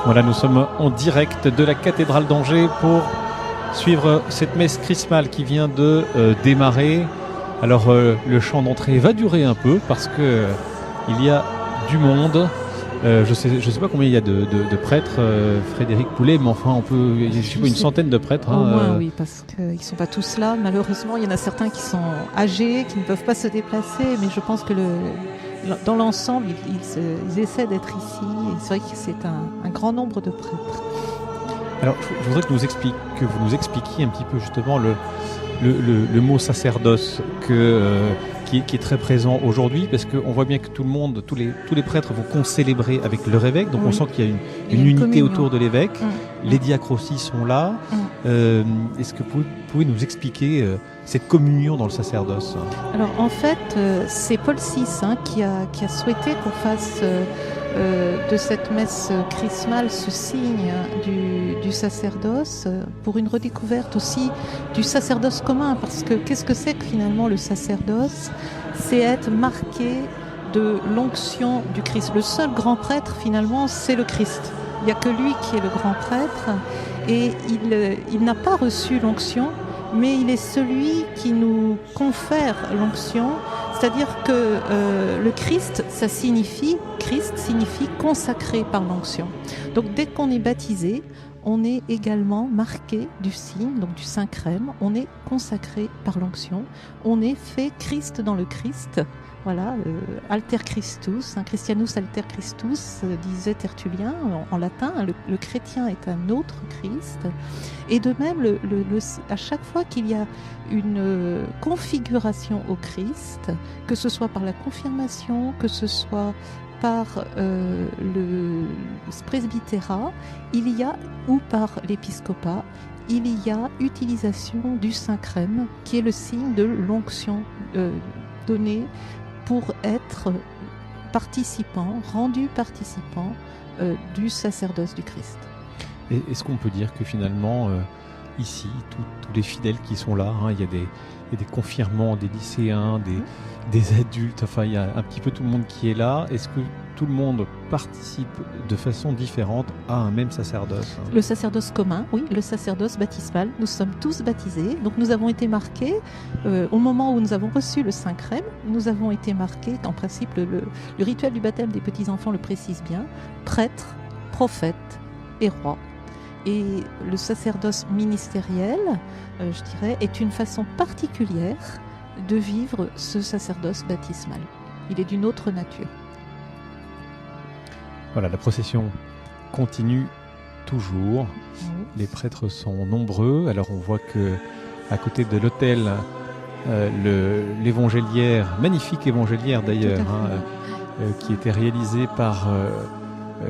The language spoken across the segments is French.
Voilà, nous sommes en direct de la cathédrale d'Angers pour suivre cette messe chrismale qui vient de démarrer. Alors le chant d'entrée va durer un peu parce que il y a du monde. Je sais pas combien il y a de prêtres, Frédéric Poulet, mais enfin on peut, je sais pas, une centaine de prêtres. Au moins oui, parce qu'ils ne sont pas tous là. Malheureusement, il y en a certains qui sont âgés, qui ne peuvent pas se déplacer, mais je pense que dans l'ensemble, ils essaient d'être ici. Et c'est vrai que c'est un grand nombre de prêtres. Alors, je voudrais que vous nous expliquiez un petit peu justement le mot sacerdoce qui est très présent aujourd'hui, parce qu'on voit bien que tout le monde, tous les prêtres vont concélébrer avec leur évêque, donc oui. On sent qu'il y a une unité communion autour de l'évêque. Les diacres aussi sont là. Est-ce que vous pouvez nous expliquer cette communion dans le sacerdoce? Alors en fait, c'est Paul VI qui a souhaité qu'on fasse de cette messe chrismale ce signe du sacerdoce, pour une redécouverte aussi du sacerdoce commun, parce que qu'est-ce que c'est que finalement le sacerdoce? C'est être marqué de l'onction du Christ. Le seul grand prêtre finalement, c'est le Christ. Il n'y a que lui qui est le grand prêtre, et il n'a pas reçu l'onction, mais il est celui qui nous confère l'onction. C'est-à-dire que le Christ signifie consacré par l'onction. Donc dès qu'on est baptisé, on est également marqué du signe, donc du Saint-Crème, on est consacré par l'onction, on est fait Christ dans le Christ. Voilà, alter Christus, Christianus alter Christus, disait Tertullien en latin. Le chrétien est un autre Christ. Et de même, à chaque fois qu'il y a une configuration au Christ, que ce soit par la confirmation, que ce soit par le presbytérat, ou par l'épiscopat, il y a utilisation du Saint-Crème, qui est le signe de l'onction donnée pour être rendu participant du sacerdoce du Christ. Et est-ce qu'on peut dire que finalement, ici, tous les fidèles qui sont là, il y a des confirmants, des lycéens, des adultes, enfin il y a un petit peu tout le monde qui est là. Est-ce que tout le monde participe de façon différente à un même sacerdoce? Le sacerdoce commun, oui, le sacerdoce baptismal. Nous sommes tous baptisés, donc nous avons été marqués, au moment où nous avons reçu le Saint-Crème, nous avons été marqués, en principe le rituel du baptême des petits-enfants le précise bien, prêtre, prophète et roi. Et le sacerdoce ministériel, je dirais, est une façon particulière de vivre ce sacerdoce baptismal. Il est d'une autre nature. Voilà, la procession continue toujours. Les prêtres sont nombreux. Alors on voit que à côté de l'autel, l'évangéliaire, magnifique évangéliaire d'ailleurs, qui était réalisé par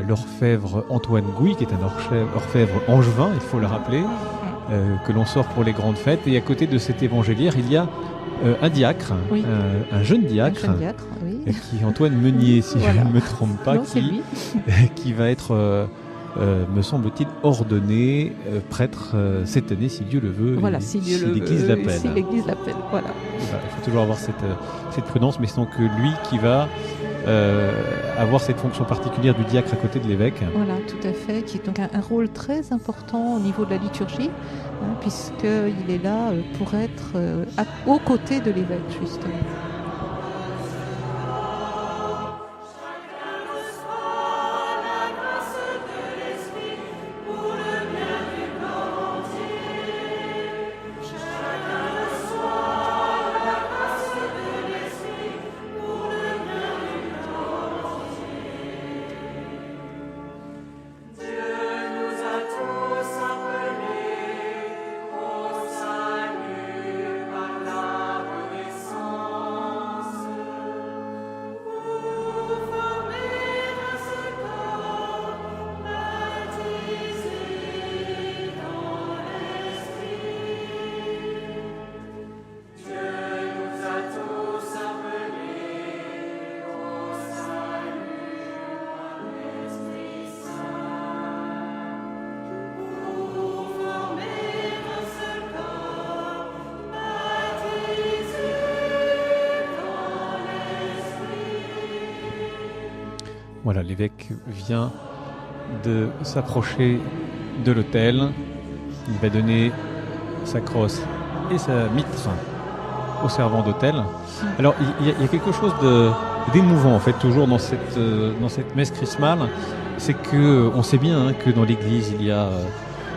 l'orfèvre Antoine Gouy, qui est un orfèvre angevin, il faut le rappeler, que l'on sort pour les grandes fêtes. Et à côté de cet évangéliaire, il y a un diacre, oui. un jeune diacre, oui. Qui est Antoine Meunier, si je ne me trompe pas, qui va être, me semble-t-il, ordonné prêtre cette année, si Dieu le veut, si l'Église l'appelle. Si l'Église l'appelle, voilà. Il faut toujours avoir cette prudence, mais c'est donc lui qui va avoir cette fonction particulière du diacre à côté de l'évêque. Voilà, tout à fait, qui est donc un rôle très important au niveau de la liturgie, puisqu'il est là pour être aux côtés de l'évêque, justement. Voilà, l'évêque vient de s'approcher de l'autel. Il va donner sa crosse et sa mitre au servant d'autel. Alors, il y a quelque chose d'émouvant, en fait, toujours dans cette messe chrismale. C'est qu'on sait bien que dans l'Église, il y a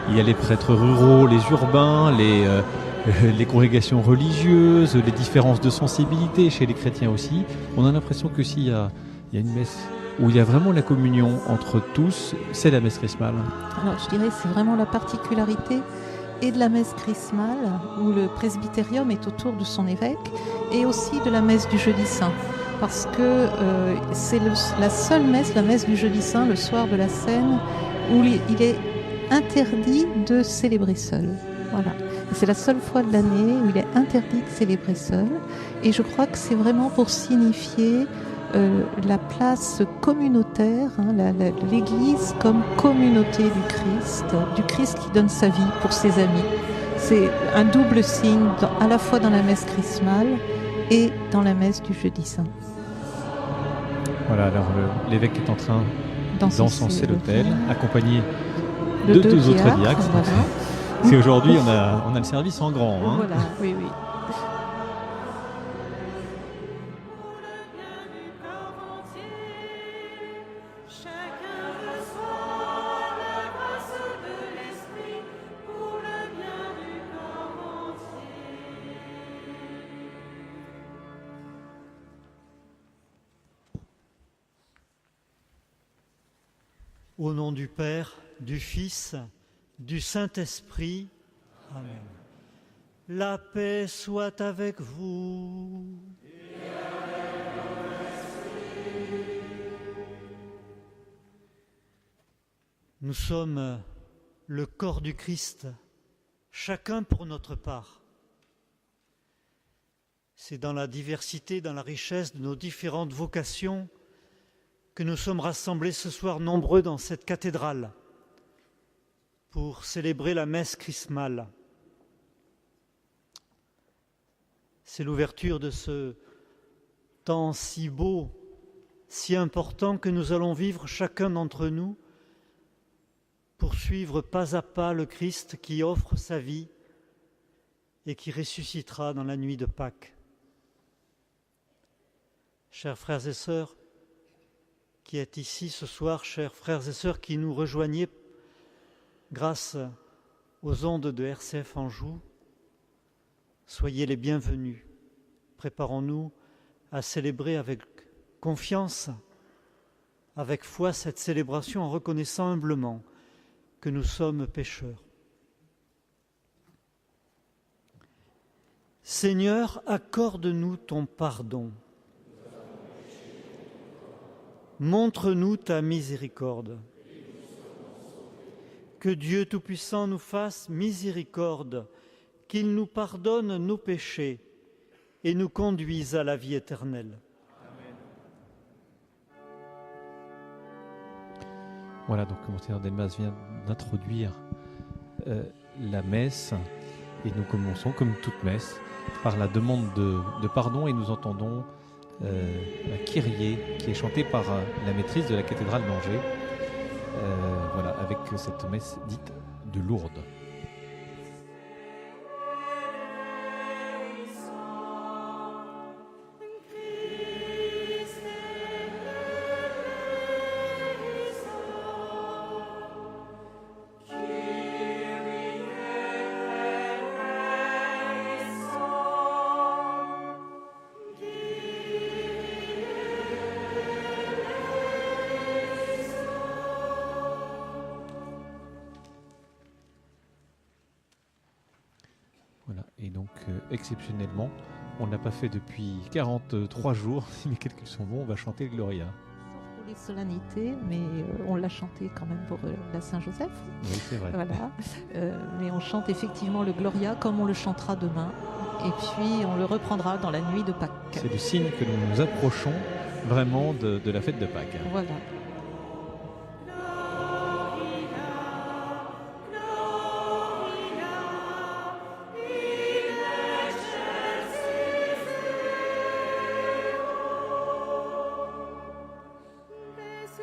les prêtres ruraux, les urbains, les congrégations religieuses, les différences de sensibilité chez les chrétiens aussi. On a l'impression que s'il y a une messe où il y a vraiment la communion entre tous, c'est la messe chrismale. Alors je dirais que c'est vraiment la particularité et de la messe chrismale, où le presbytérium est autour de son évêque, et aussi de la messe du jeudi saint. Parce que c'est la seule messe, la messe du jeudi saint, le soir de la Seine, où il est interdit de célébrer seul. Voilà. Et c'est la seule fois de l'année où il est interdit de célébrer seul. Et je crois que c'est vraiment pour signifier la place communautaire, l'Église comme communauté du Christ qui donne sa vie pour ses amis. C'est un double signe, à la fois dans la messe chrismale et dans la messe du jeudi saint. Voilà, alors l'évêque est en train d'encenser l'autel, accompagné de deux autres diacres. Voilà. C'est aujourd'hui, on a le service en grand. Hein. Voilà, oui. Au nom du Père, du Fils, du Saint-Esprit. Amen. La paix soit avec vous. Et avec votre esprit. Nous sommes le corps du Christ, chacun pour notre part. C'est dans la diversité, dans la richesse de nos différentes vocations que nous sommes rassemblés ce soir nombreux dans cette cathédrale pour célébrer la messe chrismale. C'est l'ouverture de ce temps si beau, si important que nous allons vivre chacun d'entre nous pour suivre pas à pas le Christ qui offre sa vie et qui ressuscitera dans la nuit de Pâques. Chers frères et sœurs, qui êtes ici ce soir, chers frères et sœurs qui nous rejoignez grâce aux ondes de RCF Anjou, soyez les bienvenus. Préparons-nous à célébrer avec confiance, avec foi cette célébration en reconnaissant humblement que nous sommes pécheurs. Seigneur, accorde-nous ton pardon. Montre-nous ta miséricorde. Que Dieu Tout-Puissant nous fasse miséricorde, qu'il nous pardonne nos péchés et nous conduise à la vie éternelle. Amen. Voilà, donc Monseigneur Delmas vient d'introduire la messe, et nous commençons, comme toute messe, par la demande de pardon, et nous entendons la Kyrie qui est chantée par la maîtrise de la cathédrale d'Angers, voilà, avec cette messe dite de Lourdes. Voilà, et donc exceptionnellement, on ne l'a pas fait depuis 43 jours, si mes calculs sont bons, on va chanter le Gloria. Sauf pour les solennités, mais on l'a chanté quand même pour la Saint-Joseph. Oui, c'est vrai. Voilà. Mais on chante effectivement le Gloria comme on le chantera demain, et puis on le reprendra dans la nuit de Pâques. C'est le signe que nous nous approchons vraiment de la fête de Pâques. Voilà. Des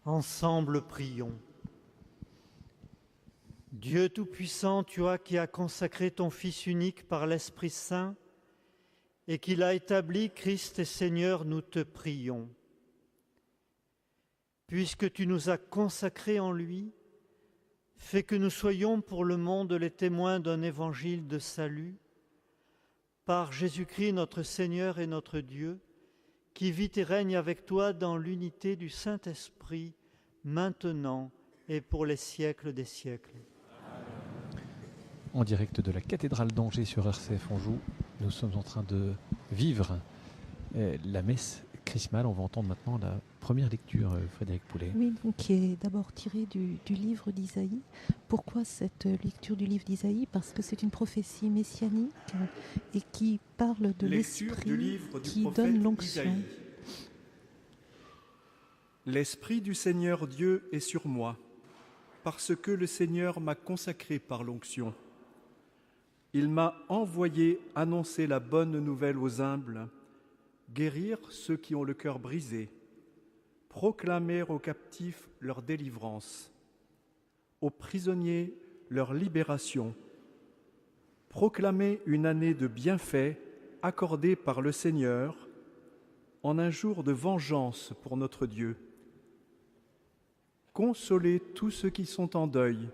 Ensemble, prions. Dieu Tout-Puissant, toi qui as consacré ton Fils unique par l'Esprit Saint et qui l'as établi Christ et Seigneur, nous te prions. Puisque tu nous as consacrés en lui, fais que nous soyons pour le monde les témoins d'un évangile de salut, par Jésus-Christ notre Seigneur et notre Dieu, qui vit et règne avec toi dans l'unité du Saint-Esprit, maintenant et pour les siècles des siècles. En direct de la cathédrale d'Angers sur RCF Anjou, nous sommes en train de vivre la messe chrismale. On va entendre maintenant la première lecture, Frédéric Poulet. Oui, donc qui est d'abord tirée du livre d'Isaïe. Pourquoi cette lecture du livre d'Isaïe? Parce que c'est une prophétie messianique et qui parle de l'Esprit qui donne l'onction. Isaïe. L'Esprit du Seigneur Dieu est sur moi, parce que le Seigneur m'a consacré par l'onction. Il m'a envoyé annoncer la bonne nouvelle aux humbles, guérir ceux qui ont le cœur brisé, proclamer aux captifs leur délivrance, aux prisonniers leur libération, proclamer une année de bienfaits accordée par le Seigneur en un jour de vengeance pour notre Dieu, consoler tous ceux qui sont en deuil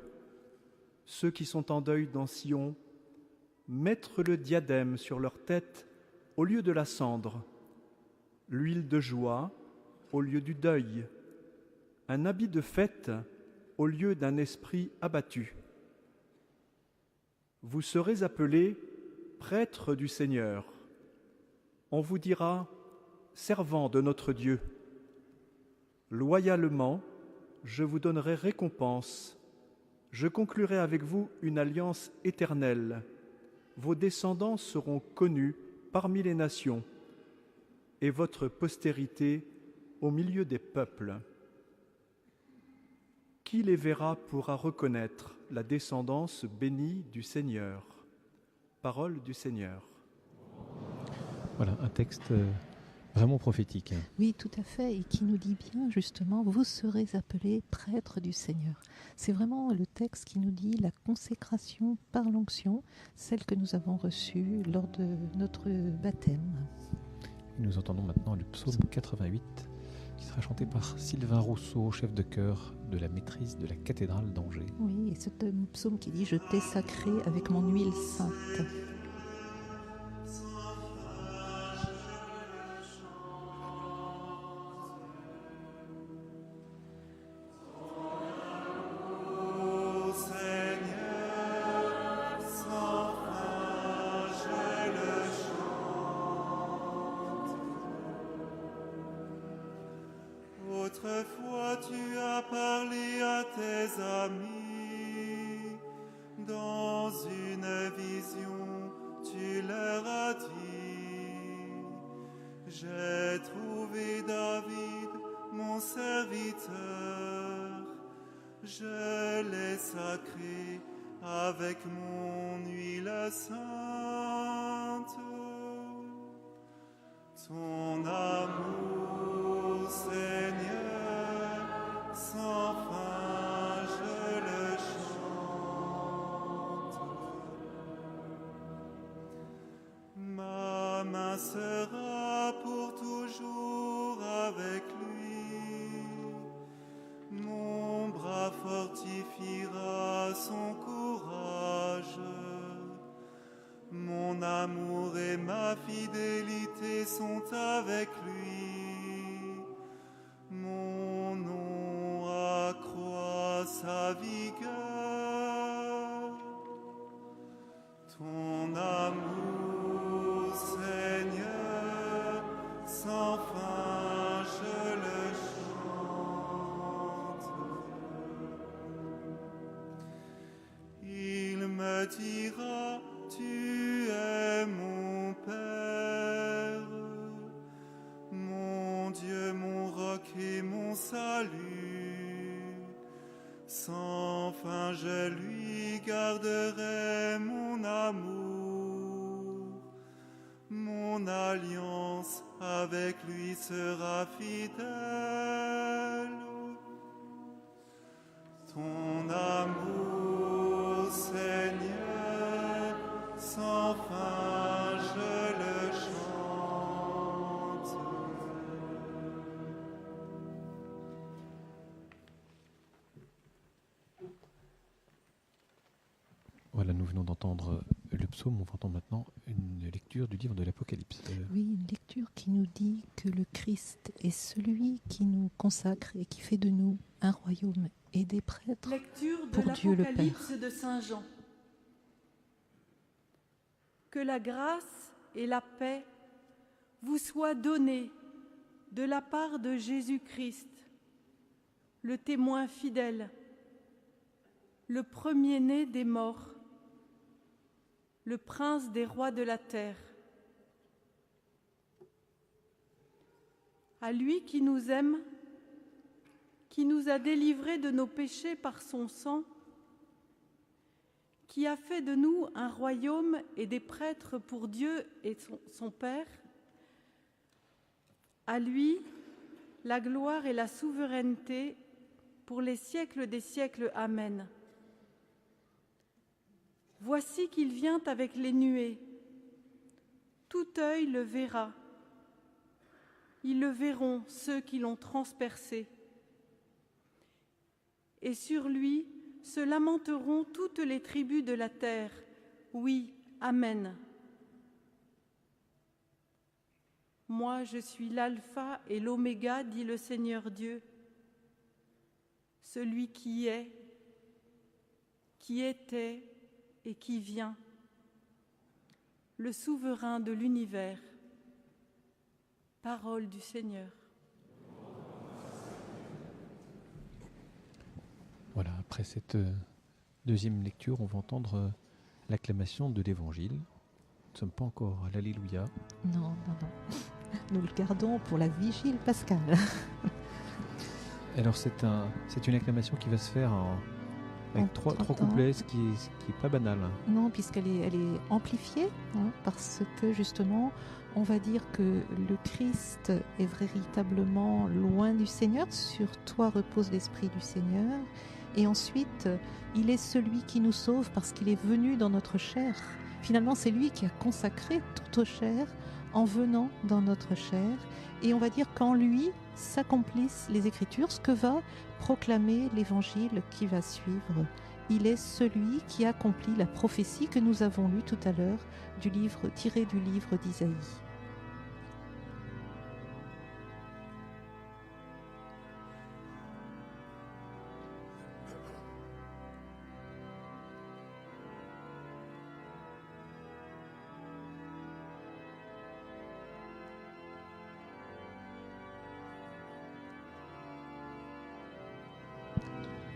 dans Sion, mettre le diadème sur leur tête au lieu de la cendre, l'huile de joie au lieu du deuil, un habit de fête au lieu d'un esprit abattu. Vous serez appelés prêtres du Seigneur. On vous dira servants de notre Dieu. Loyalement, je vous donnerai récompense. Je conclurai avec vous une alliance éternelle. Vos descendants seront connus parmi les nations et votre postérité au milieu des peuples. Qui les verra pourra reconnaître la descendance bénie du Seigneur. Parole du Seigneur. Voilà, un texte vraiment prophétique. Oui, tout à fait, et qui nous dit bien justement, vous serez appelés prêtres du Seigneur. C'est vraiment le texte qui nous dit la consécration par l'onction, celle que nous avons reçue lors de notre baptême. Nous entendons maintenant le psaume 88, qui sera chanté par Sylvain Rousseau, chef de chœur de la maîtrise de la cathédrale d'Angers. Oui, et c'est un psaume qui dit « Je t'ai sacré avec mon huile sainte ». Autrefois tu as parlé à tes amis, dans une vision tu leur as dit, j'ai trouvé David, mon serviteur, je l'ai sacré avec mon huile sainte. Ton amour, Seigneur, sans fin je le chante. Ma main sera pour toujours avec lui, mon bras fortifiera son courage. Mon amour et ma fidélité sont avec lui. Mon nom accroît sa vigueur. Ton amour, Seigneur, sans fin je le chante. Il me dira, tu es mon Père, mon Dieu, mon roc et mon salut. Sans fin je lui garderai mon amour. Mon alliance avec lui sera fidèle. Ton amour, Seigneur, sans fin je le chante. Voilà, nous venons d'entendre le psaume. On va entendre maintenant une lecture du livre de l'Apocalypse. Oui, une lecture qui nous dit que le Christ est celui qui nous consacre et qui fait de nous un royaume et des prêtres Lecture de pour Dieu le l'Apocalypse Père. de Saint Jean. Que la grâce et la paix vous soient données de la part de Jésus-Christ, le témoin fidèle, le premier-né des morts, le prince des rois de la terre. À lui qui nous aime, qui nous a délivrés de nos péchés par son sang, qui a fait de nous un royaume et des prêtres pour Dieu et son Père, à lui la gloire et la souveraineté pour les siècles des siècles. Amen. Voici qu'il vient avec les nuées. Tout œil le verra. Ils le verront, ceux qui l'ont transpercé. Et sur lui se lamenteront toutes les tribus de la terre. Oui, Amen. Moi, je suis l'alpha et l'oméga, dit le Seigneur Dieu, celui qui est, qui était et qui vient, le souverain de l'univers. Parole du Seigneur. Voilà, après cette deuxième lecture, on va entendre l'acclamation de l'Évangile. Nous ne sommes pas encore à l'Alléluia. Non. Nous le gardons pour la vigile pascale. Alors c'est une acclamation qui va se faire avec trois couplets, ce qui est pas banal. Non, puisqu'elle est amplifiée, parce que justement, on va dire que le Christ est véritablement loin du Seigneur. Sur toi repose l'Esprit du Seigneur. Et ensuite, il est celui qui nous sauve parce qu'il est venu dans notre chair. Finalement, c'est lui qui a consacré toute chair en venant dans notre chair. Et on va dire qu'en lui s'accomplissent les Écritures, ce que va proclamer l'Évangile qui va suivre. Il est celui qui accomplit la prophétie que nous avons lue tout à l'heure, tirée du livre d'Isaïe.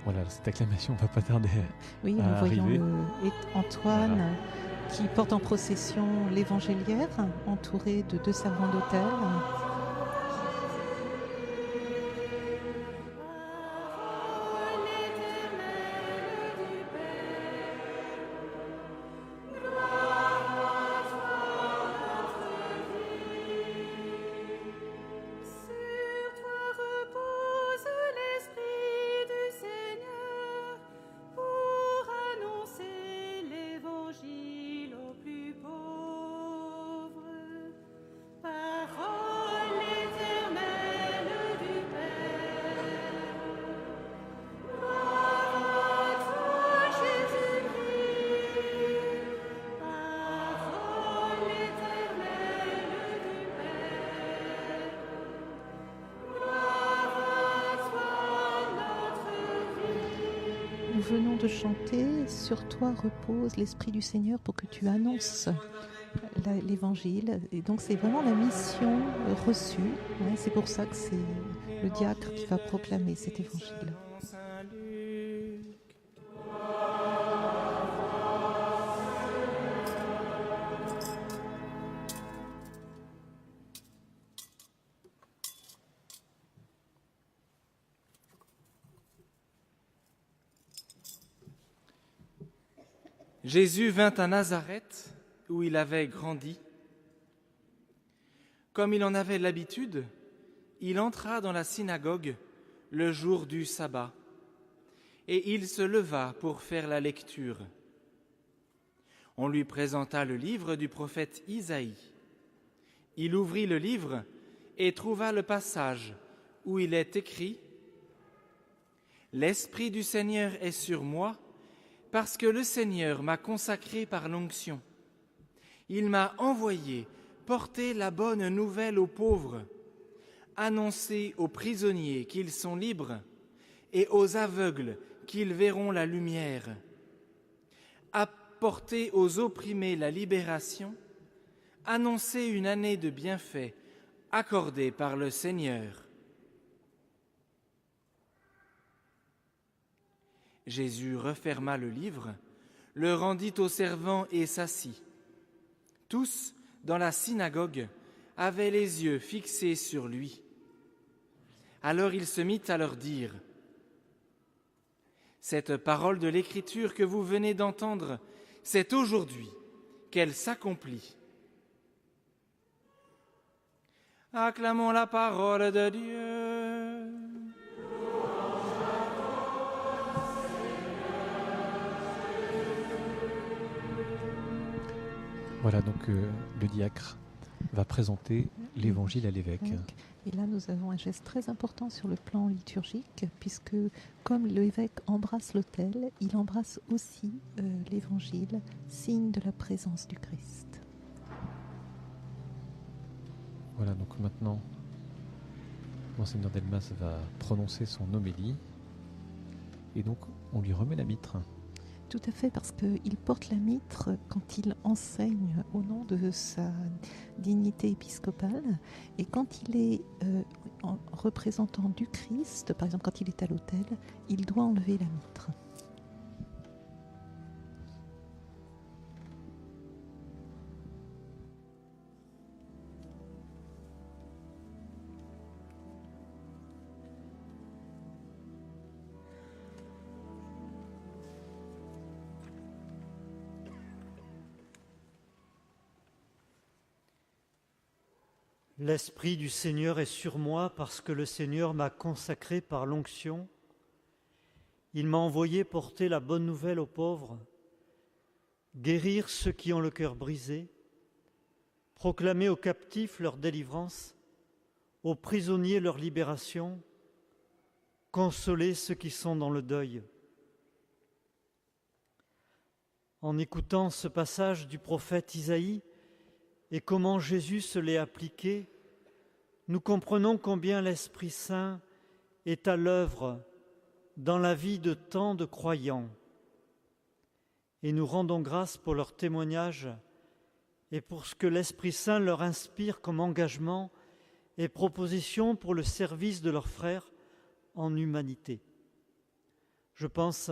Voilà, cette acclamation ne va pas tarder Oui, à nous voyons arriver. Antoine Voilà. qui porte en procession l'évangéliaire, entouré de 2 servants d'autel. Sur toi repose l'Esprit du Seigneur pour annoncer l'Évangile aux plus pauvres. Parole éternelle du Père. Gloire à toi, Jésus-Christ. Parole éternelle du Père. Nous venons de chanter « Sur toi repose l'Esprit du Seigneur » pour que tu annonces l'Évangile. Et donc c'est vraiment la mission reçue. C'est pour ça que c'est le diacre qui va proclamer cet Évangile. Jésus vint à Nazareth, où il avait grandi. Comme il en avait l'habitude, il entra dans la synagogue le jour du sabbat et il se leva pour faire la lecture. On lui présenta le livre du prophète Isaïe. Il ouvrit le livre et trouva le passage où il est écrit « L'Esprit du Seigneur est sur moi, parce que le Seigneur m'a consacré par l'onction. Il m'a envoyé porter la bonne nouvelle aux pauvres, annoncer aux prisonniers qu'ils sont libres et aux aveugles qu'ils verront la lumière, apporter aux opprimés la libération, annoncer une année de bienfaits accordée par le Seigneur. » Jésus referma le livre, le rendit aux servants et s'assit. Tous, dans la synagogue, avaient les yeux fixés sur lui. Alors il se mit à leur dire « Cette parole de l'Écriture que vous venez d'entendre, c'est aujourd'hui qu'elle s'accomplit. » Acclamons la parole de Dieu. Voilà, donc le diacre va présenter l'évangile à l'évêque. Et là, nous avons un geste très important sur le plan liturgique, puisque comme l'évêque embrasse l'autel, il embrasse aussi l'évangile, signe de la présence du Christ. Voilà, donc maintenant, Monseigneur Delmas va prononcer son homélie, et donc on lui remet la mitre. Tout à fait, parce qu'il porte la mitre quand il enseigne au nom de sa dignité épiscopale, et quand il est en représentant du Christ, par exemple quand il est à l'autel, il doit enlever la mitre. L'Esprit du Seigneur est sur moi parce que le Seigneur m'a consacré par l'onction. Il m'a envoyé porter la bonne nouvelle aux pauvres, guérir ceux qui ont le cœur brisé, proclamer aux captifs leur délivrance, aux prisonniers leur libération, consoler ceux qui sont dans le deuil. En écoutant ce passage du prophète Isaïe et comment Jésus se l'est appliqué, nous comprenons combien l'Esprit Saint est à l'œuvre dans la vie de tant de croyants. Et nous rendons grâce pour leur témoignage et pour ce que l'Esprit Saint leur inspire comme engagement et proposition pour le service de leurs frères en humanité. Je pense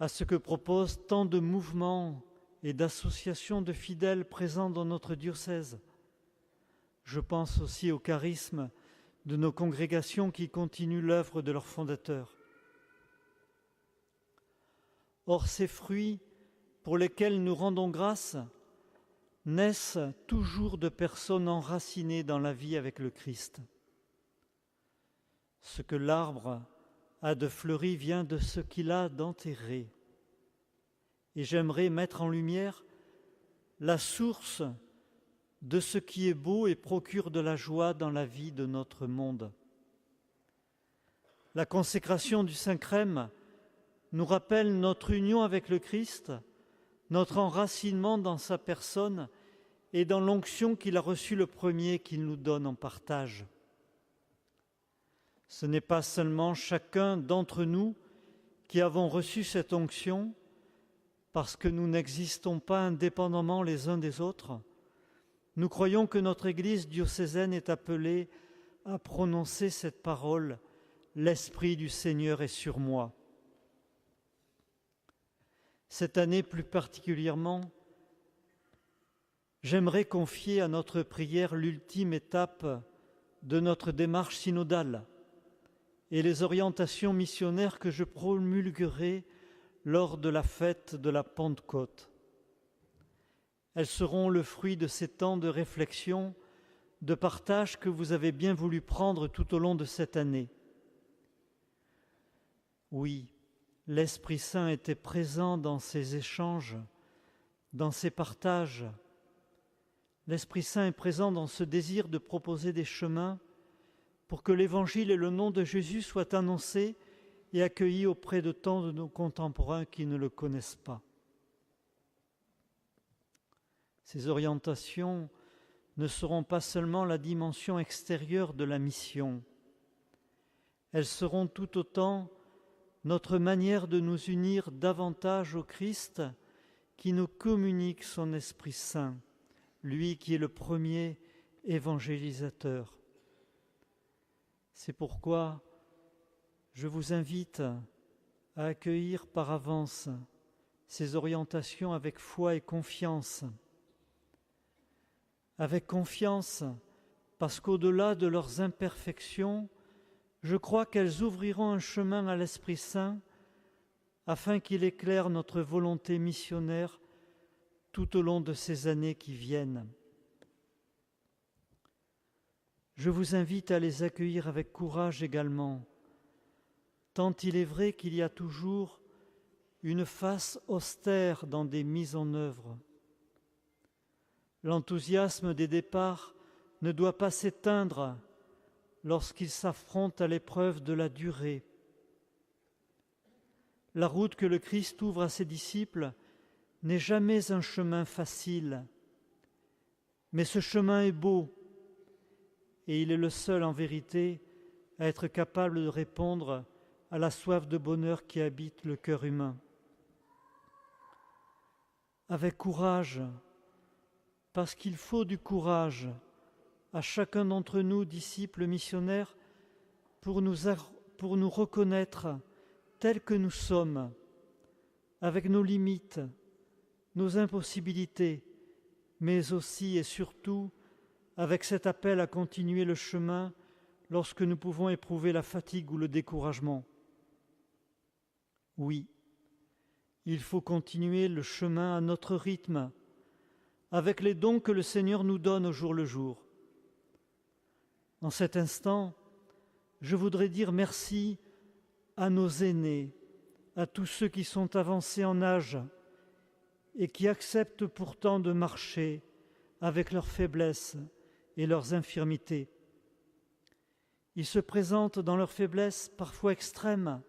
à ce que proposent tant de mouvements et d'associations de fidèles présents dans notre diocèse. Je pense aussi au charisme de nos congrégations qui continuent l'œuvre de leurs fondateurs. Or, ces fruits pour lesquels nous rendons grâce naissent toujours de personnes enracinées dans la vie avec le Christ. Ce que l'arbre a de fleuri vient de ce qu'il a d'enterré. Et j'aimerais mettre en lumière la source de ce qui est beau et procure de la joie dans la vie de notre monde. La consécration du Saint-Crème nous rappelle notre union avec le Christ, notre enracinement dans sa personne et dans l'onction qu'il a reçue le premier qu'il nous donne en partage. Ce n'est pas seulement chacun d'entre nous qui avons reçu cette onction, parce que nous n'existons pas indépendamment les uns des autres. Nous croyons que notre Église diocésaine est appelée à prononcer cette parole « L'Esprit du Seigneur est sur moi ». Cette année plus particulièrement, j'aimerais confier à notre prière l'ultime étape de notre démarche synodale et les orientations missionnaires que je promulguerai lors de la fête de la Pentecôte. Elles seront le fruit de ces temps de réflexion, de partage que vous avez bien voulu prendre tout au long de cette année. Oui, l'Esprit Saint était présent dans ces échanges, dans ces partages. L'Esprit Saint est présent dans ce désir de proposer des chemins pour que l'Évangile et le nom de Jésus soient annoncés et accueillis auprès de tant de nos contemporains qui ne le connaissent pas. Ces orientations ne seront pas seulement la dimension extérieure de la mission, elles seront tout autant notre manière de nous unir davantage au Christ qui nous communique son Esprit Saint, lui qui est le premier évangélisateur. C'est pourquoi je vous invite à accueillir par avance ces orientations avec foi et confiance. Avec confiance, parce qu'au-delà de leurs imperfections, je crois qu'elles ouvriront un chemin à l'Esprit Saint afin qu'il éclaire notre volonté missionnaire tout au long de ces années qui viennent. Je vous invite à les accueillir avec courage également, tant il est vrai qu'il y a toujours une face austère dans des mises en œuvre. L'enthousiasme des départs ne doit pas s'éteindre lorsqu'ils s'affrontent à l'épreuve de la durée. La route que le Christ ouvre à ses disciples n'est jamais un chemin facile, mais ce chemin est beau et il est le seul en vérité à être capable de répondre à la soif de bonheur qui habite le cœur humain. Avec courage, parce qu'il faut du courage à chacun d'entre nous, disciples missionnaires, pour nous reconnaître tels que nous sommes, avec nos limites, nos impossibilités, mais aussi et surtout avec cet appel à continuer le chemin lorsque nous pouvons éprouver la fatigue ou le découragement. Oui, il faut continuer le chemin à notre rythme, avec les dons que le Seigneur nous donne au jour le jour. En cet instant, je voudrais dire merci à nos aînés, à tous ceux qui sont avancés en âge et qui acceptent pourtant de marcher avec leurs faiblesses et leurs infirmités. Ils se présentent dans leurs faiblesses parfois extrêmes.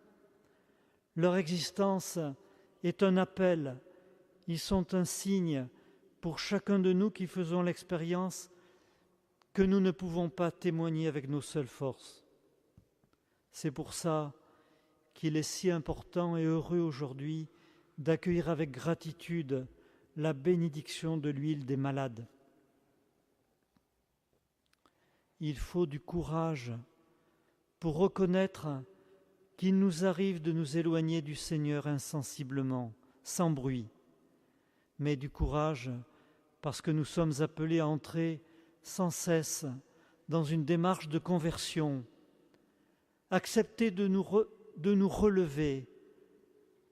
Leur existence est un appel, ils sont un signe pour chacun de nous qui faisons l'expérience que nous ne pouvons pas témoigner avec nos seules forces. C'est pour ça qu'il est si important et heureux aujourd'hui d'accueillir avec gratitude la bénédiction de l'huile des malades. Il faut du courage pour reconnaître qu'il nous arrive de nous éloigner du Seigneur insensiblement, sans bruit, mais du courage parce que nous sommes appelés à entrer sans cesse dans une démarche de conversion, accepter de nous relever,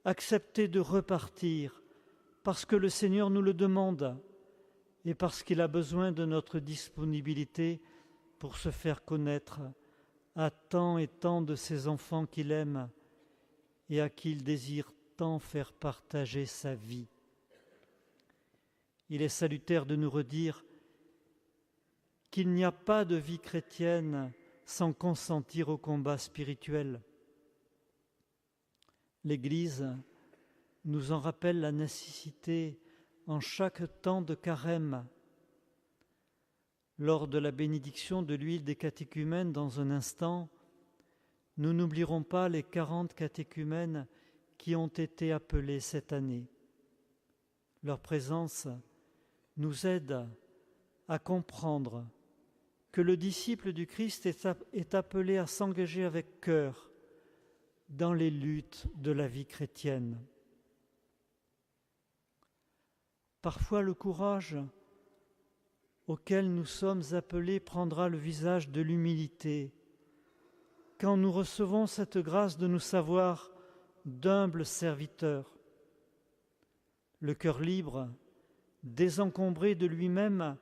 accepter de repartir parce que le Seigneur nous le demande et parce qu'il a besoin de notre disponibilité pour se faire connaître à tant et tant de ses enfants qu'il aime et à qui il désire tant faire partager sa vie. Il est salutaire de nous redire qu'il n'y a pas de vie chrétienne sans consentir au combat spirituel. L'Église nous en rappelle la nécessité en chaque temps de carême. Lors de la bénédiction de l'huile des catéchumènes dans un instant, nous n'oublierons pas les 40 catéchumènes qui ont été appelés cette année. Leur présence nous aide à comprendre que le disciple du Christ est appelé à s'engager avec cœur dans les luttes de la vie chrétienne. Parfois, le courage auquel nous sommes appelés prendra le visage de l'humilité, quand nous recevons cette grâce de nous savoir d'humbles serviteurs. Le cœur libre, désencombré de lui-même,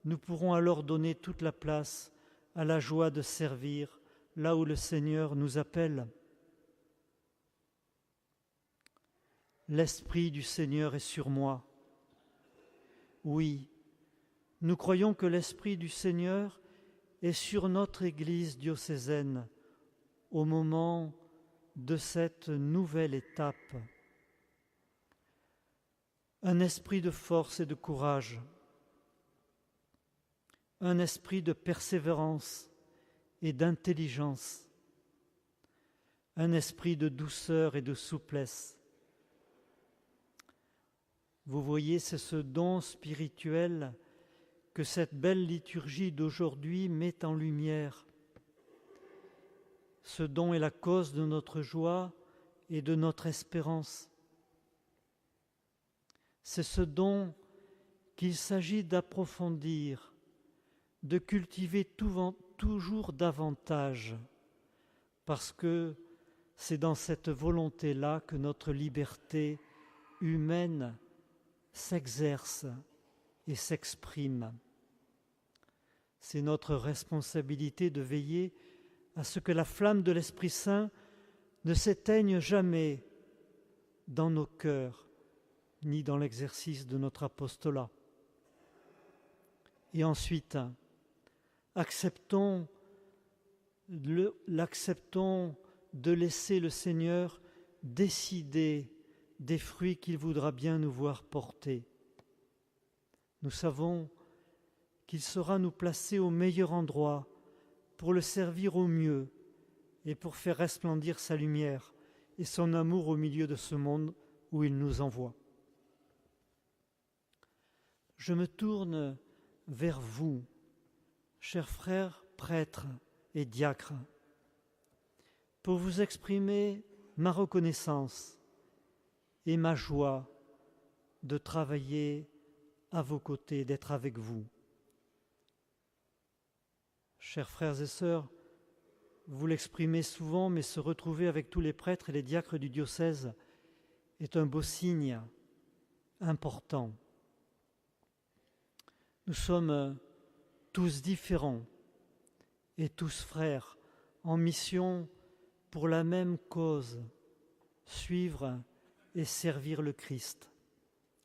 nous pourrons alors donner toute la place à la joie de servir là où le Seigneur nous appelle. l'Esprit du Seigneur est sur moi. Oui, nous croyons que l'Esprit du Seigneur est sur notre Église diocésaine au moment de cette nouvelle étape. Un esprit de force et de courage, un esprit de persévérance et d'intelligence, un esprit de douceur et de souplesse. Vous voyez, c'est ce don spirituel que cette belle liturgie d'aujourd'hui met en lumière. Ce don est la cause de notre joie et de notre espérance. C'est ce don qu'il s'agit d'approfondir, de cultiver toujours davantage, parce que c'est dans cette volonté-là que notre liberté humaine s'exerce et s'exprime. C'est notre responsabilité de veiller à ce que la flamme de l'Esprit Saint ne s'éteigne jamais dans nos cœurs, ni dans l'exercice de notre apostolat. Et ensuite, acceptons de laisser le Seigneur décider des fruits qu'il voudra bien nous voir porter. Nous savons qu'il saura nous placer au meilleur endroit pour le servir au mieux et pour faire resplendir sa lumière et son amour au milieu de ce monde où il nous envoie. Je me tourne vers vous, chers frères prêtres et diacres, pour vous exprimer ma reconnaissance et ma joie de travailler à vos côtés, d'être avec vous. Chers frères et sœurs, vous l'exprimez souvent, mais se retrouver avec tous les prêtres et les diacres du diocèse est un beau signe important. Nous sommes tous différents et tous frères en mission pour la même cause, suivre et servir le Christ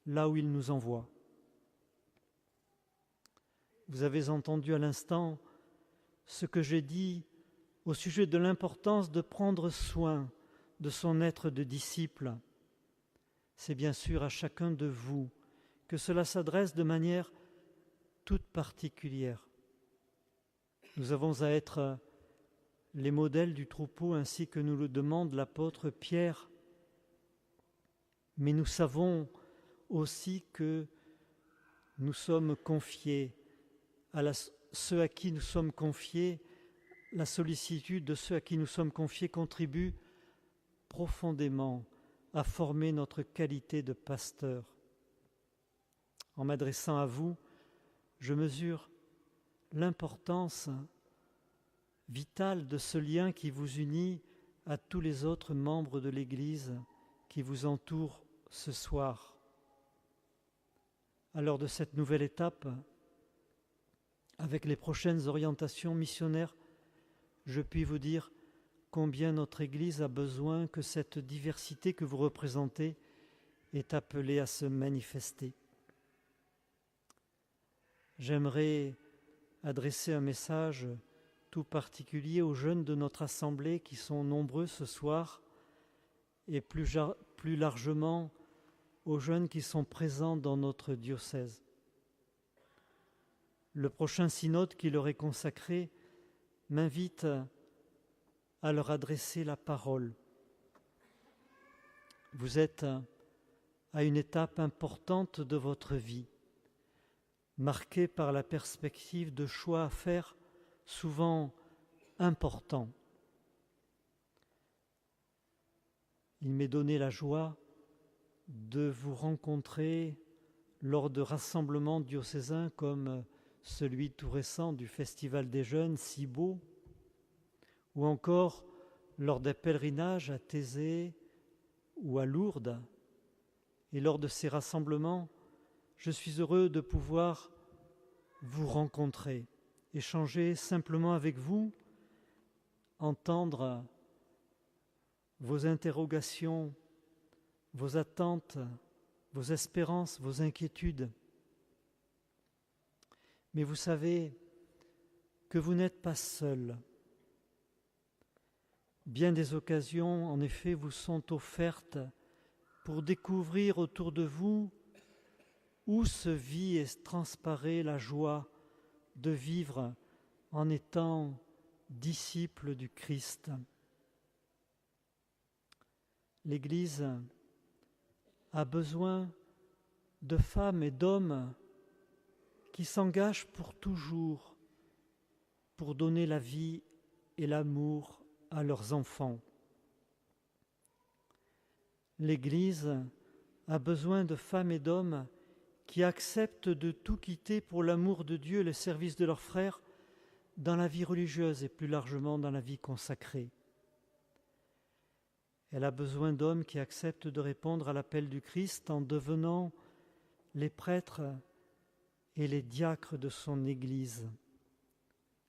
là où il nous envoie. Vous avez entendu à l'instant ce que j'ai dit au sujet de l'importance de prendre soin de son être de disciple. C'est bien sûr à chacun de vous que cela s'adresse de manière toute particulière. Nous avons à être les modèles du troupeau ainsi que nous le demande l'apôtre Pierre. Mais nous savons aussi que nous sommes confiés ceux à qui nous sommes confiés, la sollicitude de ceux à qui nous sommes confiés contribue profondément à former notre qualité de pasteur. En m'adressant à vous, je mesure l'importance vitale de ce lien qui vous unit à tous les autres membres de l'Église qui vous entourent ce soir. À l'heure de cette nouvelle étape, avec les prochaines orientations missionnaires, je puis vous dire combien notre Église a besoin que cette diversité que vous représentez est appelée à se manifester. J'aimerais adresser un message tout particulier aux jeunes de notre assemblée qui sont nombreux ce soir et plus largement aux jeunes qui sont présents dans notre diocèse. Le prochain synode qui leur est consacré m'invite à leur adresser la parole. Vous êtes à une étape importante de votre vie, marquée par la perspective de choix à faire souvent importants. Il m'est donné la joie de vous rencontrer lors de rassemblements diocésains comme celui tout récent du Festival des Jeunes, si beau, ou encore lors des pèlerinages à Thésée ou à Lourdes. Et lors de ces rassemblements, je suis heureux de pouvoir vous rencontrer, échanger simplement avec vous, entendre vos interrogations, vos attentes, vos espérances, vos inquiétudes. Mais vous savez que vous n'êtes pas seul. Bien des occasions, en effet, vous sont offertes pour découvrir autour de vous où se vit et transparaît la joie de vivre en étant disciple du Christ. L'Église a besoin de femmes et d'hommes qui s'engagent pour toujours pour donner la vie et l'amour à leurs enfants. L'Église a besoin de femmes et d'hommes qui acceptent de tout quitter pour l'amour de Dieu et le service de leurs frères dans la vie religieuse et plus largement dans la vie consacrée. Elle a besoin d'hommes qui acceptent de répondre à l'appel du Christ en devenant les prêtres et les diacres de son Église.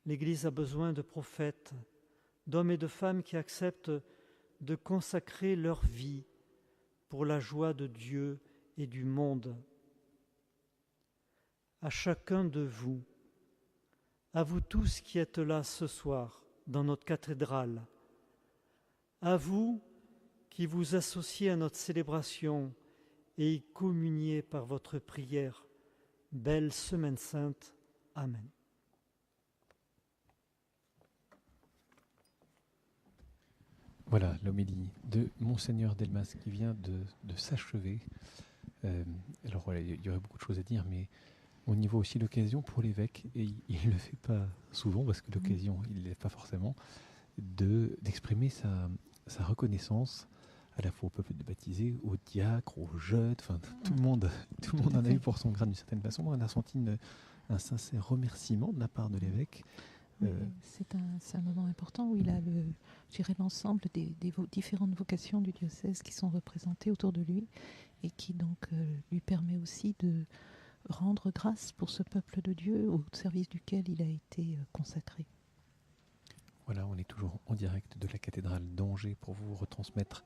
L'Église a besoin de prophètes, d'hommes et de femmes qui acceptent de consacrer leur vie pour la joie de Dieu et du monde. À chacun de vous, à vous tous qui êtes là ce soir dans notre cathédrale, à vous qui vous associez à notre célébration et y communiez par votre prière, belle Semaine Sainte. Amen. Voilà l'homélie de Monseigneur Delmas qui vient de s'achever. Alors voilà, il y aurait beaucoup de choses à dire, mais on y voit aussi l'occasion pour l'évêque, et il ne le fait pas souvent, parce que l'occasion, il ne l'est pas forcément, d'exprimer sa reconnaissance à la fois au peuple de baptisés, aux diacres, aux jeunes, enfin tout le monde en a eu pour son grade d'une certaine façon. On a senti un sincère remerciement de la part de l'évêque. Oui, c'est un moment important où il a l'ensemble des différentes vocations du diocèse qui sont représentées autour de lui et qui donc lui permet aussi de rendre grâce pour ce peuple de Dieu au service duquel il a été consacré. Voilà, on est toujours en direct de la cathédrale d'Angers pour vous retransmettre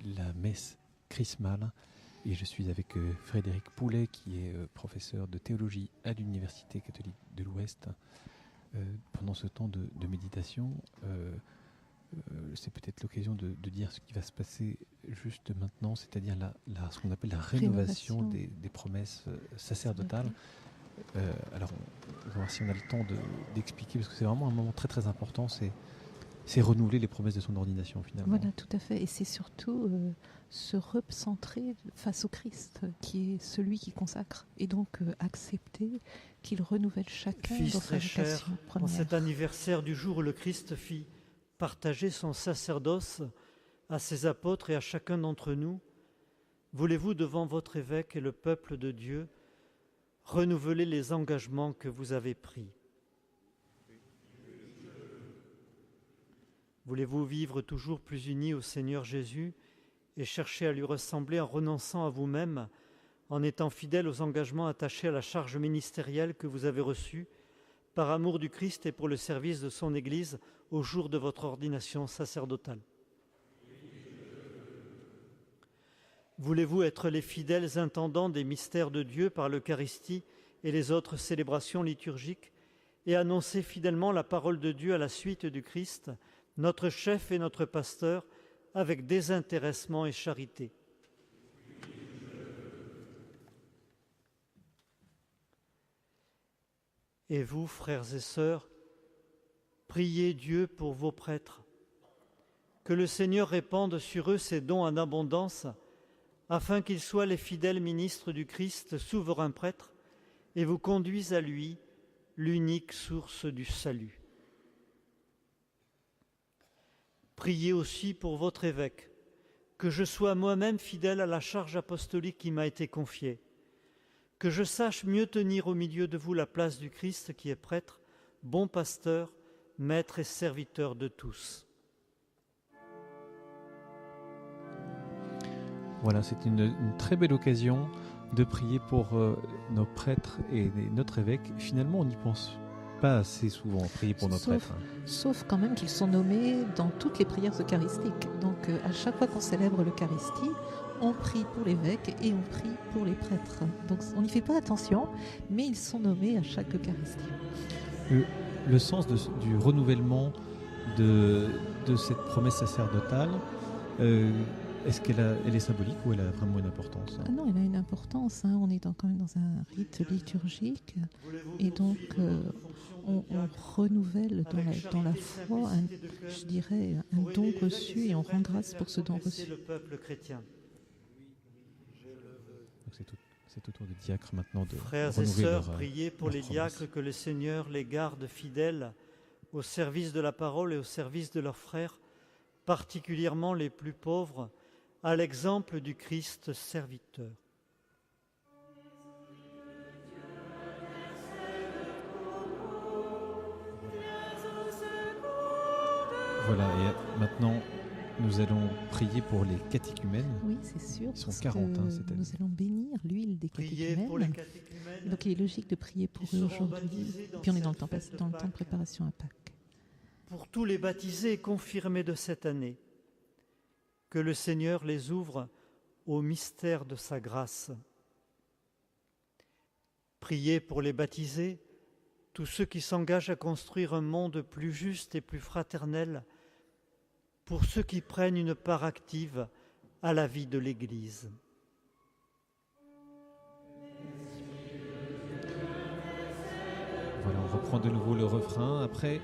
la messe chrismale. Et je suis avec Frédéric Poulet, qui est professeur de théologie à l'Université catholique de l'Ouest. Pendant ce temps de méditation, c'est peut-être l'occasion de dire ce qui va se passer juste maintenant, c'est-à-dire ce qu'on appelle la rénovation des promesses sacerdotales. Alors, on va voir si on a le temps d'expliquer, parce que c'est vraiment un moment très très important, c'est renouveler les promesses de son ordination finalement. Voilà, tout à fait, et c'est surtout se recentrer face au Christ, qui est celui qui consacre, et donc accepter qu'il renouvelle chacun Fils dans sa très cher, vocation première. en cet anniversaire du jour où le Christ fit partager son sacerdoce à ses apôtres et à chacun d'entre nous, voulez-vous, devant votre évêque et le peuple de Dieu, renouveler les engagements que vous avez pris? Voulez-vous vivre toujours plus unis au Seigneur Jésus et chercher à lui ressembler en renonçant à vous-même, en étant fidèle aux engagements attachés à la charge ministérielle que vous avez reçue, par amour du Christ et pour le service de son Église au jour de votre ordination sacerdotale? Voulez-vous être les fidèles intendants des mystères de Dieu par l'Eucharistie et les autres célébrations liturgiques et annoncer fidèlement la parole de Dieu à la suite du Christ, notre chef et notre pasteur, avec désintéressement et charité? Et vous, frères et sœurs, priez Dieu pour vos prêtres, que le Seigneur répande sur eux ses dons en abondance, afin qu'ils soient les fidèles ministres du Christ, souverain prêtre, et vous conduisent à lui, l'unique source du salut. Priez aussi pour votre évêque, que je sois moi-même fidèle à la charge apostolique qui m'a été confiée, que je sache mieux tenir au milieu de vous la place du Christ qui est prêtre, bon pasteur, maître et serviteur de tous. Voilà, c'est une très belle occasion de prier pour nos prêtres et notre évêque. Finalement, on n'y pense pas assez souvent, prier pour nos prêtres. Sauf quand même qu'ils sont nommés dans toutes les prières eucharistiques. Donc à chaque fois qu'on célèbre l'Eucharistie, on prie pour l'évêque et on prie pour les prêtres. Donc on n'y fait pas attention, mais ils sont nommés à chaque Eucharistie. Le sens du renouvellement de cette promesse sacerdotale, est-ce qu'elle est symbolique ou elle a vraiment une importance? Non, elle a une importance. On est quand même dans un rite liturgique et donc on renouvelle dans la foi, je dirais, un don reçu et on rend grâce pour ce don reçu. Le peuple chrétien. Donc c'est au tour des diacres maintenant de Frères et renouveler sœurs, leur, priez pour leur les promesse. diacres, que le Seigneur les garde fidèles au service de la parole et au service de leurs frères, particulièrement les plus pauvres, à l'exemple du Christ serviteur. Voilà, et maintenant nous allons prier pour les catéchumènes. Oui, c'est sûr. Ils sont parce 40 que cette année. nous allons bénir l'huile des Priez pour les catéchumènes. catéchumènes. Donc il est logique de prier pour qui eux seront aujourd'hui. baptisés dans Puis on est dans le cette temps, fête de dans le temps de Pâques. préparation à Pâques. Pour tous les baptisés et confirmés de cette année, que le Seigneur les ouvre au mystère de sa grâce. Priez pour les baptisés, tous ceux qui s'engagent à construire un monde plus juste et plus fraternel, pour ceux qui prennent une part active à la vie de l'Église. Voilà, on reprend de nouveau le refrain. Après,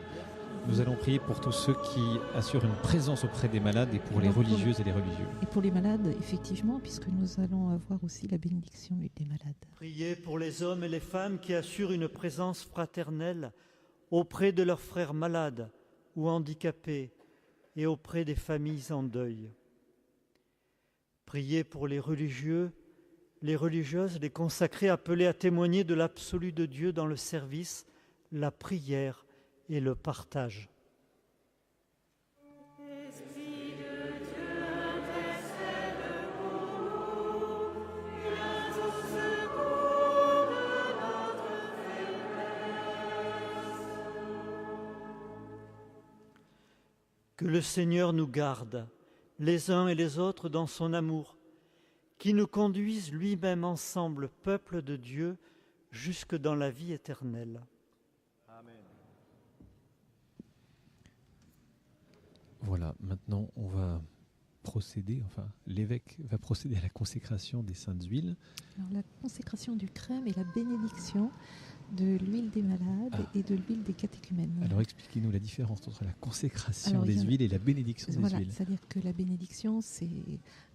nous allons prier pour tous ceux qui assurent une présence auprès des malades et pour les religieuses et les religieux. Et pour les malades, effectivement, puisque nous allons avoir aussi la bénédiction des malades. Priez pour les hommes et les femmes qui assurent une présence fraternelle auprès de leurs frères malades ou handicapés et auprès des familles en deuil. Priez pour les religieux, les religieuses, les consacrés appelés à témoigner de l'absolu de Dieu dans le service, la prière et le partage. Que le Seigneur nous garde, les uns et les autres, dans son amour, qui nous conduise lui-même ensemble, peuple de Dieu, jusque dans la vie éternelle. Voilà, maintenant on va procéder, enfin l'évêque va procéder à la consécration des saintes huiles. Alors, la consécration du crème et la bénédiction de l'huile des malades et de l'huile des catéchumènes. Alors expliquez-nous la différence entre la consécration Alors, des huiles et la bénédiction des voilà, huiles. c'est-à-dire que la bénédiction, c'est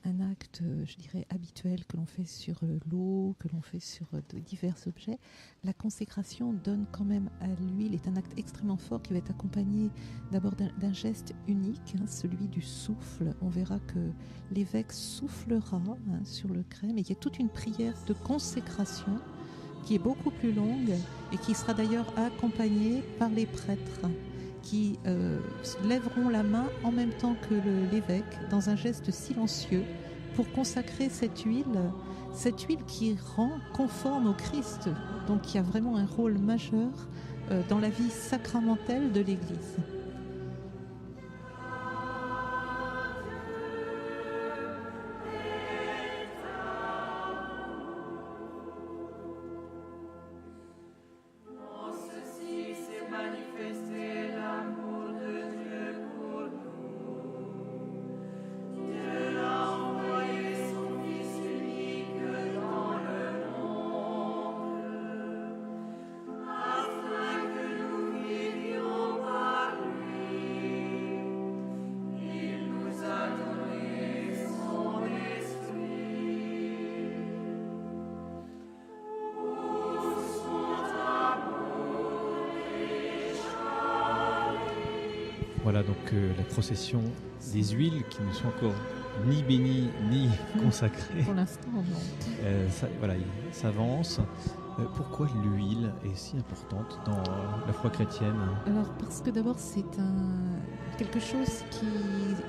un acte, je dirais, habituel que l'on fait sur l'eau, que l'on fait sur de divers objets. La consécration donne quand même à l'huile, est un acte extrêmement fort qui va être accompagné d'abord d'un geste unique, celui du souffle. On verra que l'évêque soufflera sur le crème et il y a toute une prière de consécration qui est beaucoup plus longue et qui sera d'ailleurs accompagnée par les prêtres qui lèveront la main en même temps que l'évêque dans un geste silencieux pour consacrer cette huile qui rend conforme au Christ, donc qui a vraiment un rôle majeur dans la vie sacramentelle de l'Église. Voilà donc la procession des huiles qui ne sont encore ni bénies ni consacrées. Pour l'instant, non. Voilà, il s'avance. Pourquoi l'huile est si importante dans la foi chrétienne? Alors parce que d'abord c'est quelque chose qui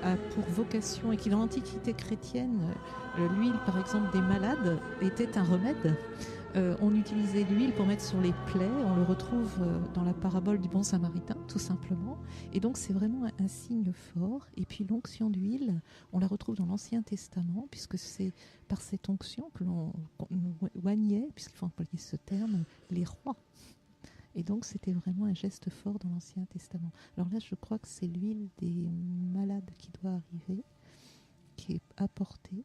a pour vocation et qui dans l'Antiquité chrétienne, l'huile par exemple des malades était un remède. On utilisait l'huile pour mettre sur les plaies. On le retrouve dans la parabole du bon samaritain, tout simplement. Et donc, c'est vraiment un signe fort. Et puis, l'onction d'huile, on la retrouve dans l'Ancien Testament, puisque c'est par cette onction que l'on oignait, puisqu'il faut employer ce terme, les rois. Et donc, c'était vraiment un geste fort dans l'Ancien Testament. Alors là, je crois que c'est l'huile des malades qui doit arriver, qui est apportée.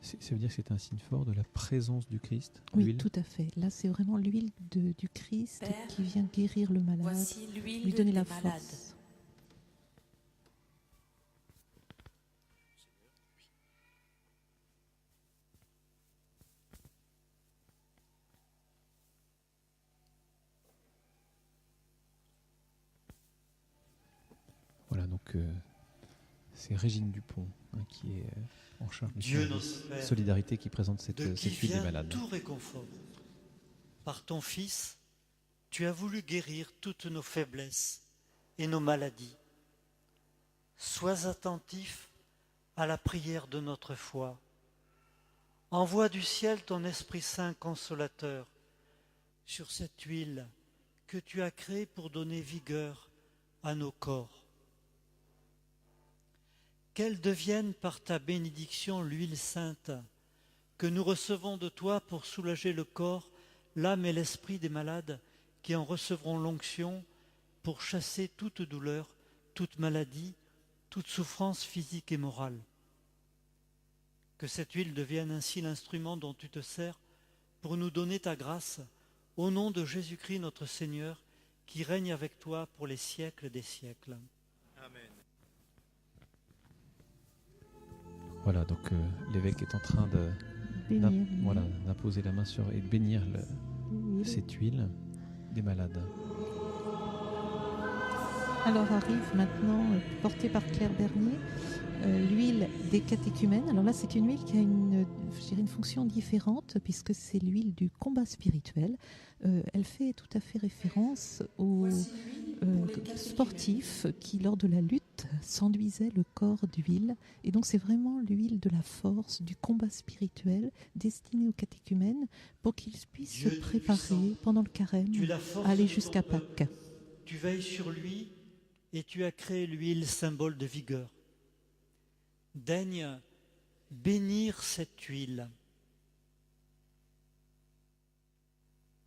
Ça veut dire que c'est un signe fort de la présence du Christ. Oui, l'huile. tout à fait. Là, c'est vraiment l'huile du Christ Père, qui vient guérir le malade, Voici l'huile lui donner des la malades. force. Voilà, donc c'est Régine Dupont qui est en charge du Dieu service notre Père, Solidarité qui présente cette de qui huile des vient malades. tout réconfort. Par ton Fils, tu as voulu guérir toutes nos faiblesses et nos maladies. Sois attentif à la prière de notre foi. Envoie du ciel ton Esprit Saint consolateur sur cette huile que tu as créée pour donner vigueur à nos corps. Qu'elle devienne par ta bénédiction l'huile sainte que nous recevons de toi pour soulager le corps, l'âme et l'esprit des malades qui en recevront l'onction pour chasser toute douleur, toute maladie, toute souffrance physique et morale. Que cette huile devienne ainsi l'instrument dont tu te sers pour nous donner ta grâce, au nom de Jésus-Christ notre Seigneur, qui règne avec toi pour les siècles des siècles. Amen. Voilà, donc l'évêque est en train Bénir. d'imposer la main sur et de bénir l'huile. cette huile des malades. Alors arrive maintenant, portée par Claire Bernier, l'huile des catéchumènes. Alors là, c'est une huile qui a une fonction différente, puisque c'est l'huile du combat spirituel. Elle fait tout à fait référence aux sportifs qui, lors de la lutte, s'enduisaient le corps d'huile. Et donc, c'est vraiment l'huile de la force, du combat spirituel, destinée aux catéchumènes, pour qu'ils puissent Dieu se préparer Tout-Puissant, pendant le carême tu es la force à aller de jusqu'à ton peuple. Pâques. Tu veilles sur lui et tu as créé l'huile, symbole de vigueur. Daigne bénir cette huile.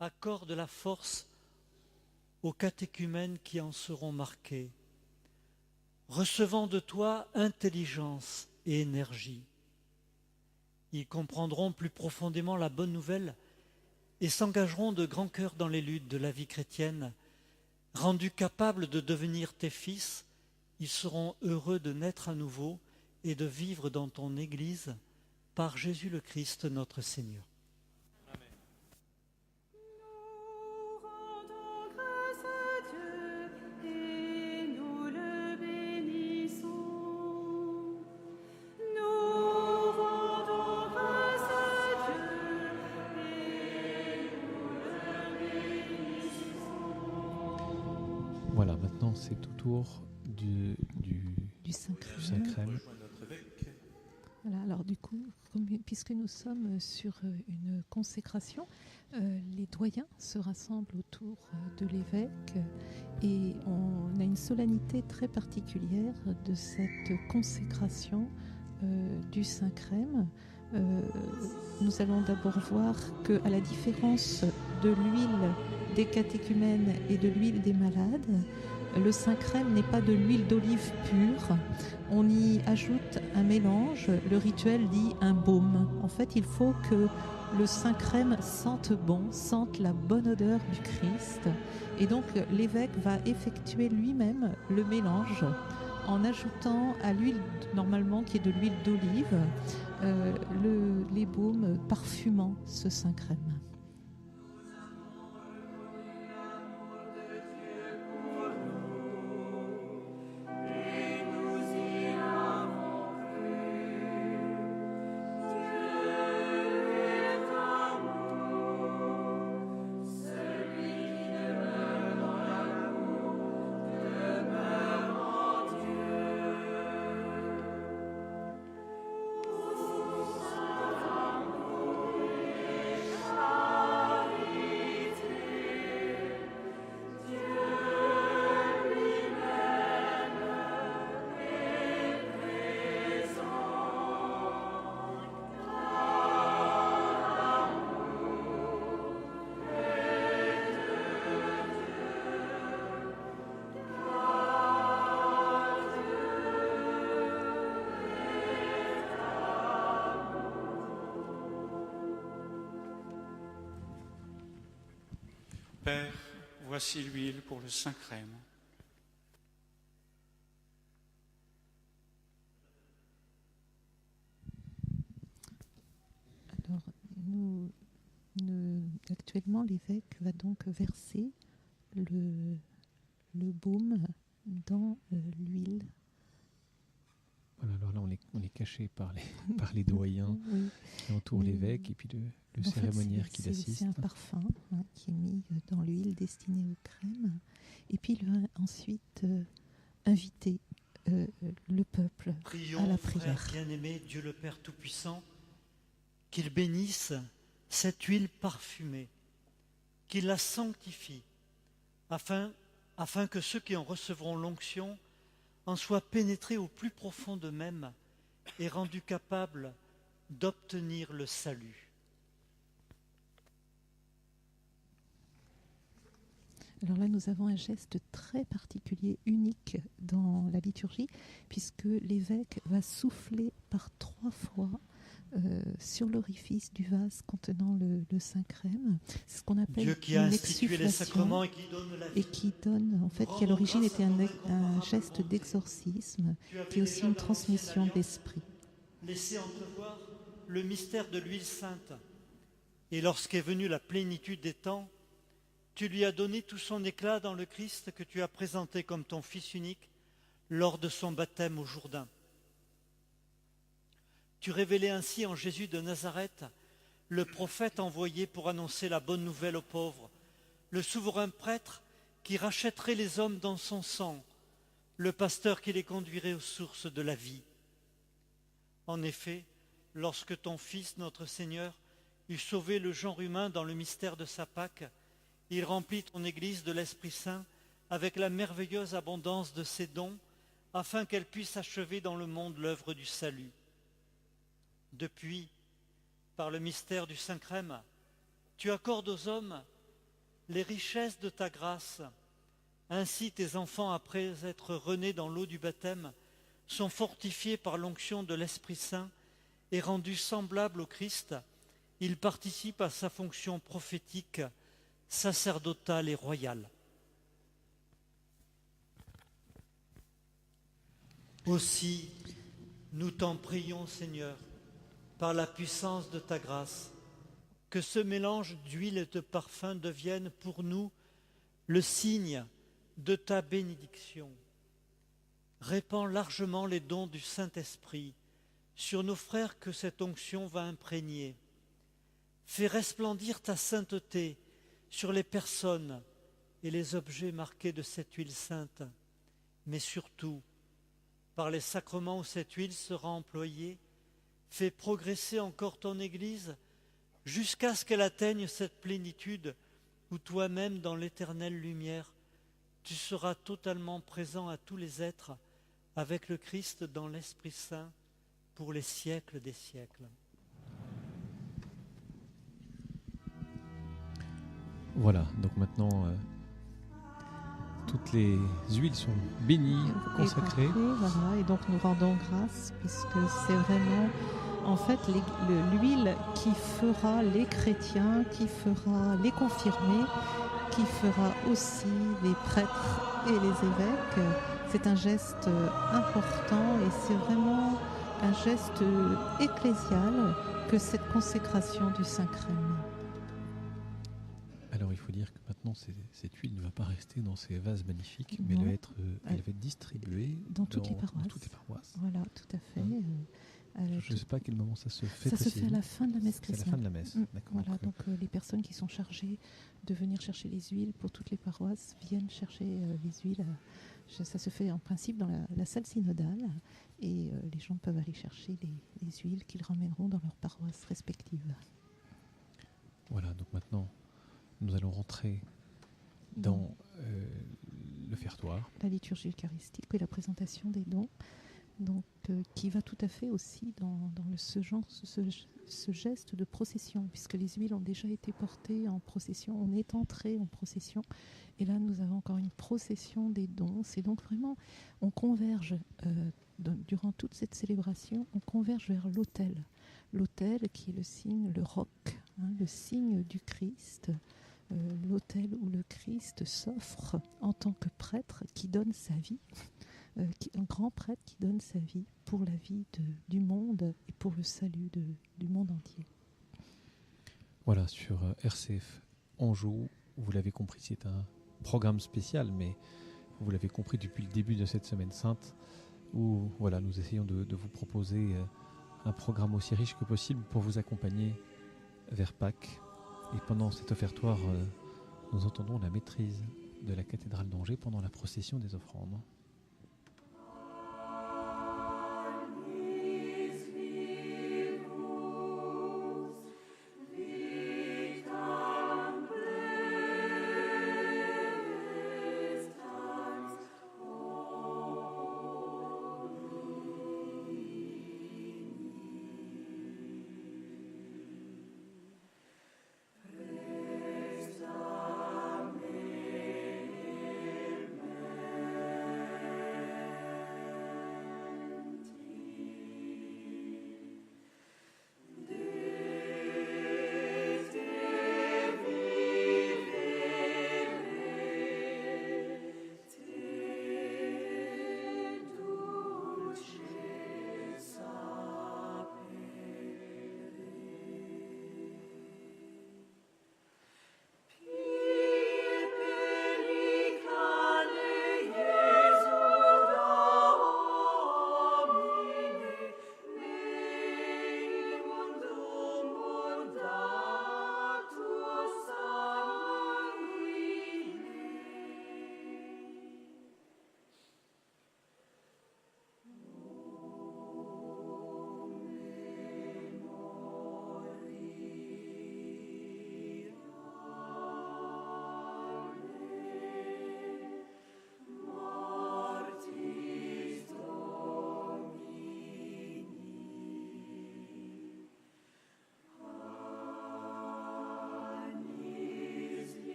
Accorde la force aux catéchumènes qui en seront marqués, recevant de toi intelligence et énergie. Ils comprendront plus profondément la bonne nouvelle et s'engageront de grand cœur dans les luttes de la vie chrétienne. Rendus capables de devenir tes fils, ils seront heureux de naître à nouveau et de vivre dans ton Église par Jésus le Christ notre Seigneur. Nous rendons grâce à Dieu et nous le bénissons. Nous rendons grâce à Dieu et nous le bénissons. Voilà, maintenant c'est au tour du Saint-Crème. Voilà, alors du coup, puisque nous sommes sur une consécration, les doyens se rassemblent autour de l'évêque et on a une solennité très particulière de cette consécration du Saint-Crème. Nous allons d'abord voir qu'à la différence de l'huile des catéchumènes et de l'huile des malades, le Saint-Crème n'est pas de l'huile d'olive pure. On y ajoute un mélange. Le rituel dit un baume. En fait, il faut que le Saint-Crème sente bon, sente la bonne odeur du Christ. Et donc, l'évêque va effectuer lui-même le mélange en ajoutant à l'huile, normalement, qui est de l'huile d'olive, les baumes parfumant ce Saint-Crème. Père, voici l'huile pour le Saint-Crème. Alors, actuellement, l'évêque va donc verser le baume dans l'huile. Voilà, alors là, on est caché par les doyens Oui. qui entourent l'évêque et puis le En fait, cérémoniaire qui l'assiste. C'est un parfum qui est mis dans l'huile destinée aux crèmes. Et puis, il va ensuite inviter le peuple Prions, à la frères prière. bien-aimés, Dieu le Père Tout-Puissant, qu'il bénisse cette huile parfumée, qu'il la sanctifie, afin que ceux qui en recevront l'onction en soient pénétrés au plus profond d'eux-mêmes et rendus capables d'obtenir le salut. Alors là, nous avons un geste très particulier, unique dans la liturgie, puisque l'évêque va souffler par 3 fois sur l'orifice du vase contenant le Saint-Crème. C'est ce qu'on appelle Dieu qui a une institué les exsufflation sacrements et qui donne la vie. et qui donne, en fait, qui à l'origine était un geste d'exorcisme, qui est aussi une transmission de l'esprit. Laissez entrevoir le mystère de l'huile sainte. Et lorsqu'est venue la plénitude des temps, tu lui as donné tout son éclat dans le Christ que tu as présenté comme ton Fils unique lors de son baptême au Jourdain. Tu révélais ainsi en Jésus de Nazareth le prophète envoyé pour annoncer la bonne nouvelle aux pauvres, le souverain prêtre qui rachèterait les hommes dans son sang, le pasteur qui les conduirait aux sources de la vie. En effet, lorsque ton Fils, notre Seigneur, eut sauvé le genre humain dans le mystère de sa Pâque, il remplit ton Église de l'Esprit Saint avec la merveilleuse abondance de ses dons, afin qu'elle puisse achever dans le monde l'œuvre du salut. Depuis, par le mystère du Saint-Crème, tu accordes aux hommes les richesses de ta grâce. Ainsi, tes enfants, après être renés dans l'eau du baptême, sont fortifiés par l'onction de l'Esprit Saint et rendus semblables au Christ. Ils participent à sa fonction prophétique, sacerdotale et royale. Aussi, nous t'en prions, Seigneur, par la puissance de ta grâce, que ce mélange d'huile et de parfum devienne pour nous le signe de ta bénédiction. Répands largement les dons du Saint-Esprit sur nos frères que cette onction va imprégner. Fais resplendir ta sainteté sur les personnes et les objets marqués de cette huile sainte, mais surtout, par les sacrements où cette huile sera employée, fais progresser encore ton Église jusqu'à ce qu'elle atteigne cette plénitude où toi-même, dans l'éternelle lumière, tu seras totalement présent à tous les êtres avec le Christ dans l'Esprit Saint pour les siècles des siècles. Voilà, donc maintenant, toutes les huiles sont bénies, consacrées. Voilà, et donc nous rendons grâce, puisque c'est vraiment, en fait, l'huile qui fera les chrétiens, qui fera les confirmés, qui fera aussi les prêtres et les évêques. C'est un geste important et c'est vraiment un geste ecclésial que cette consécration du Saint-Crème. Alors il faut dire que maintenant cette huile ne va pas rester dans ces vases magnifiques, mais elle va être distribuée dans toutes les paroisses. Voilà, tout à fait. Je ne sais pas à quel moment ça se fait. Ça se fait à la fin de la messe chrétienne. C'est à la fin de la messe, d'accord. Voilà, donc les personnes qui sont chargées de venir chercher les huiles pour toutes les paroisses viennent chercher les huiles. Ça se fait en principe dans la salle synodale et les gens peuvent aller chercher les huiles qu'ils ramèneront dans leurs paroisses respectives. Voilà, donc maintenant nous allons rentrer dans l'offertoire. La liturgie eucharistique et la présentation des dons. Donc, qui va tout à fait aussi dans ce geste de procession, puisque les huiles ont déjà été portées en procession, on est entré en procession, et là nous avons encore une procession des dons. C'est donc vraiment, on converge, durant toute cette célébration, on converge vers l'autel qui est le signe, le roc, le signe du Christ, l'autel où le Christ s'offre en tant que prêtre qui donne sa vie, un grand prêtre qui donne sa vie pour la vie du monde et pour le salut du monde entier. Voilà, sur RCF Anjou, vous l'avez compris, c'est un programme spécial, mais vous l'avez compris depuis le début de cette Semaine Sainte, où voilà, nous essayons de vous proposer un programme aussi riche que possible pour vous accompagner vers Pâques. Et pendant cet offertoire, nous entendons la maîtrise de la cathédrale d'Angers pendant la procession des offrandes.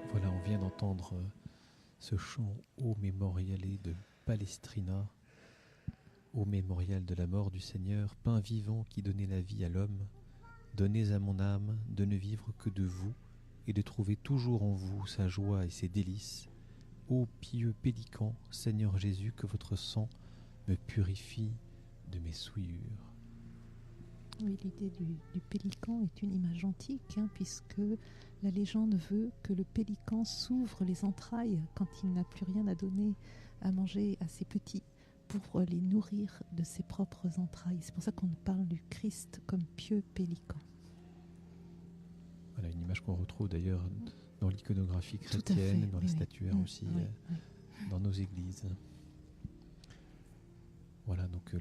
Voilà, on vient d'entendre ce chant au mémorialé de Palestrina, au mémorial de la mort du Seigneur, pain vivant qui donnait la vie à l'homme, donnez à mon âme de ne vivre que de vous et de trouver toujours en vous sa joie et ses délices. Ô pieux pélican, Seigneur Jésus, que votre sang me purifie de mes souillures. Oui, l'idée du pélican est une image antique, puisque la légende veut que le pélican s'ouvre les entrailles quand il n'a plus rien à donner à manger à ses petits pour les nourrir de ses propres entrailles. C'est pour ça qu'on parle du Christ comme pieux pélican. Voilà une image qu'on retrouve d'ailleurs dans l'iconographie chrétienne, dans les statuaires aussi, dans nos églises. Voilà, donc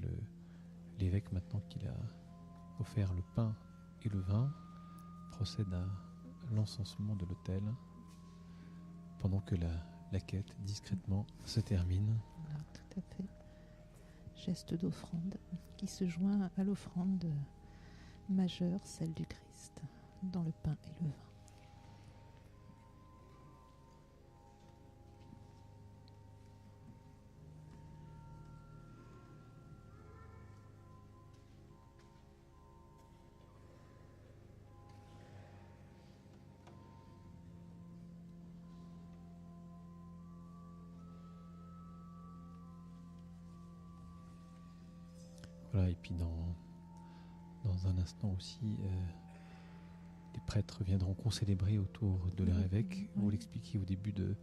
l'évêque, maintenant qu'il a offert le pain et le vin, procède à l'encensement de l'autel pendant que la quête discrètement se termine. Voilà, tout à fait. Geste d'offrande qui se joint à l'offrande majeure, celle du Christ, dans le pain et le vin. Voilà, et puis dans un instant aussi, les prêtres viendront concélébrer autour de leur évêque. Vous l'expliquiez au début de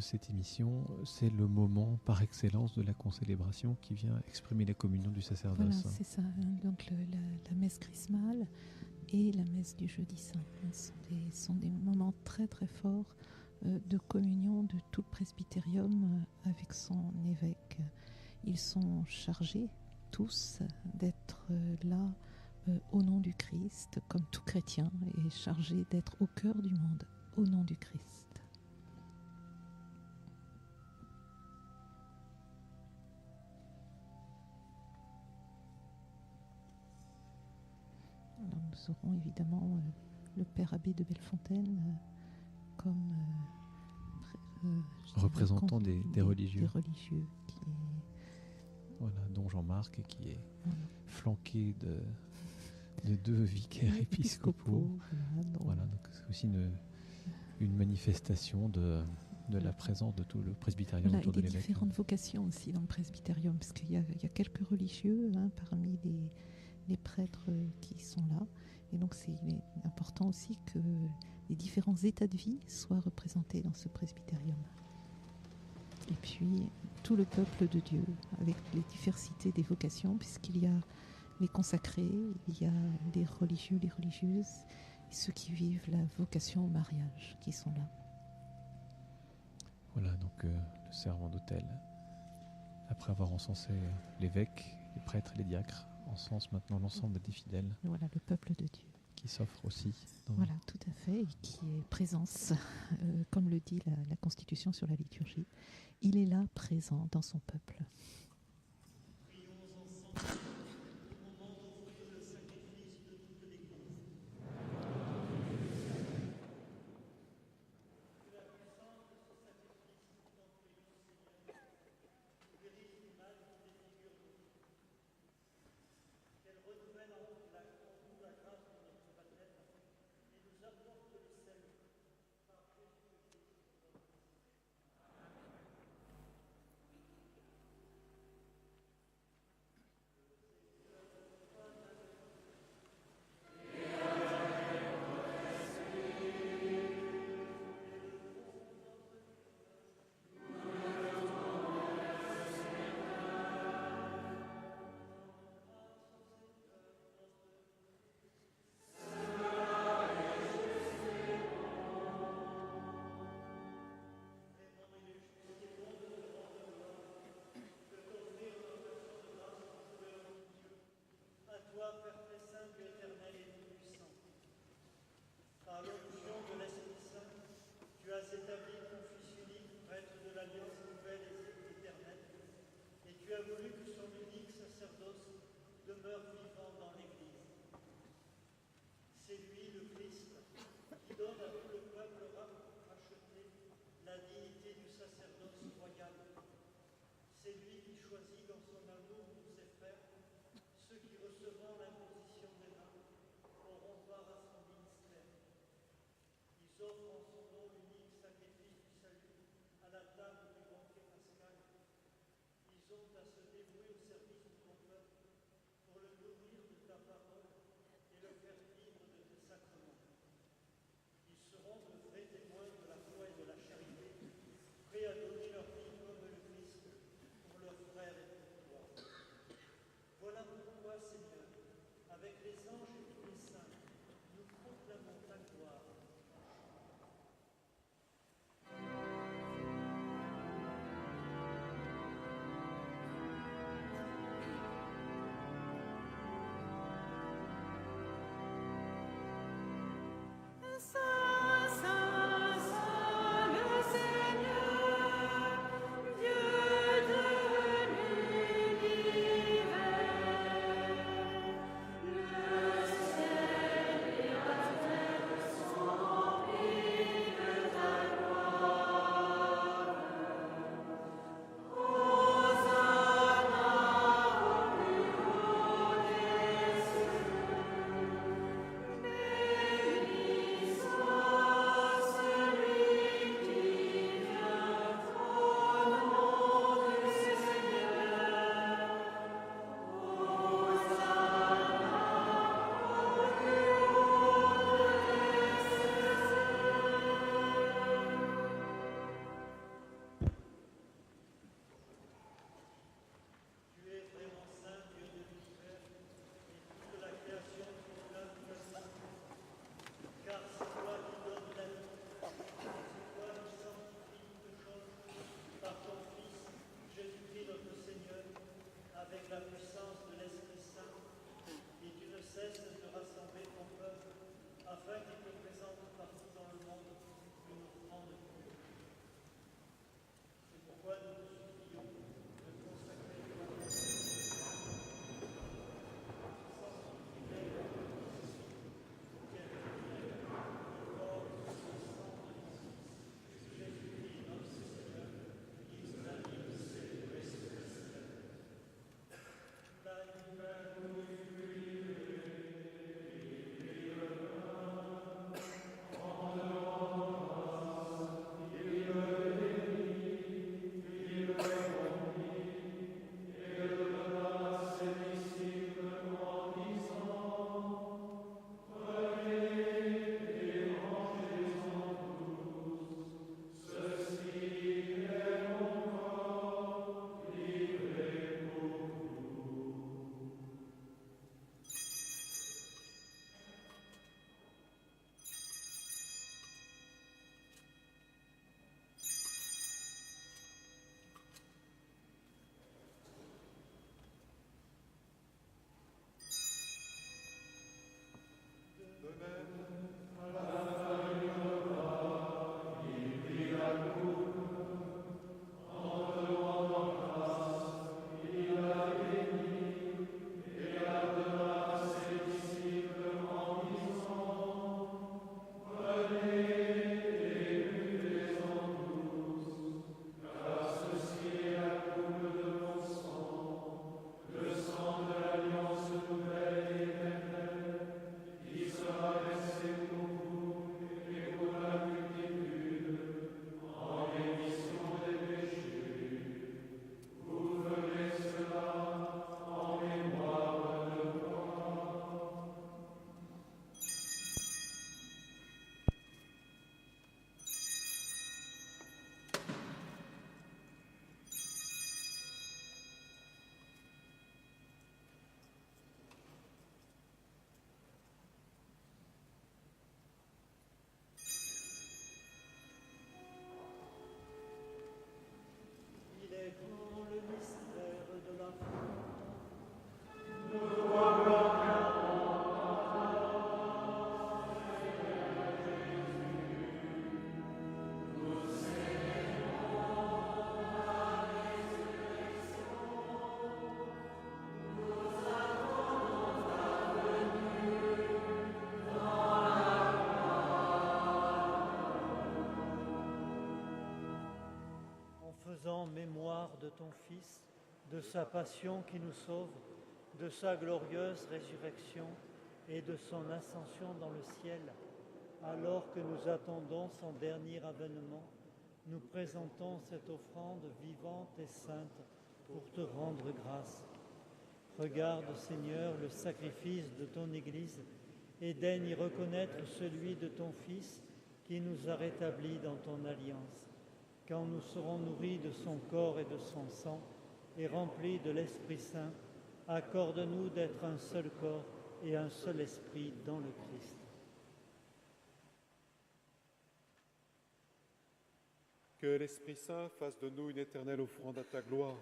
cette émission, c'est le moment par excellence de la concélébration qui vient exprimer la communion du sacerdoce. Voilà, c'est ça. Donc la messe chrismale et la messe du jeudi saint sont des moments très très forts de communion de tout le presbytérium avec son évêque. Ils sont chargés tous d'être là au nom du Christ, comme tout chrétien est chargé d'être au cœur du monde au nom du Christ. Alors nous aurons évidemment le père abbé de Bellefontaine comme représentant des religieux. Des religieux qui voilà, dont Jean-Marc, qui est flanqué de 2 vicaires épiscopaux. Voilà, donc c'est aussi une manifestation de la présence de tout le presbytérium autour de l'évêque. Il y a différentes vocations aussi dans le presbytérium, parce qu'il y a quelques religieux parmi les prêtres qui sont là. Et donc il est important aussi que les différents états de vie soient représentés dans ce presbytérium. Et puis tout le peuple de Dieu, avec les diversités des vocations, puisqu'il y a les consacrés, il y a les religieux, les religieuses, et ceux qui vivent la vocation au mariage, qui sont là. Voilà, donc le servant d'autel, après avoir encensé l'évêque, les prêtres et les diacres, encense maintenant l'ensemble des fidèles. Voilà, le peuple de Dieu. Qui s'offre aussi. Voilà, tout à fait, et qui est présence, comme le dit la Constitution sur la liturgie. Il est là, présent dans son peuple. Ils ont à se dévouer au service de ton peuple pour le nourrir Faisant mémoire de ton Fils, de sa passion qui nous sauve, de sa glorieuse résurrection et de son ascension dans le ciel, alors que nous attendons son dernier avènement, nous présentons cette offrande vivante et sainte pour te rendre grâce. Regarde, Seigneur, le sacrifice de ton Église et daigne y reconnaître celui de ton Fils qui nous a rétablis dans ton alliance. Quand nous serons nourris de son corps et de son sang et remplis de l'Esprit Saint, accorde-nous d'être un seul corps et un seul esprit dans le Christ. Que l'Esprit Saint fasse de nous une éternelle offrande à ta gloire,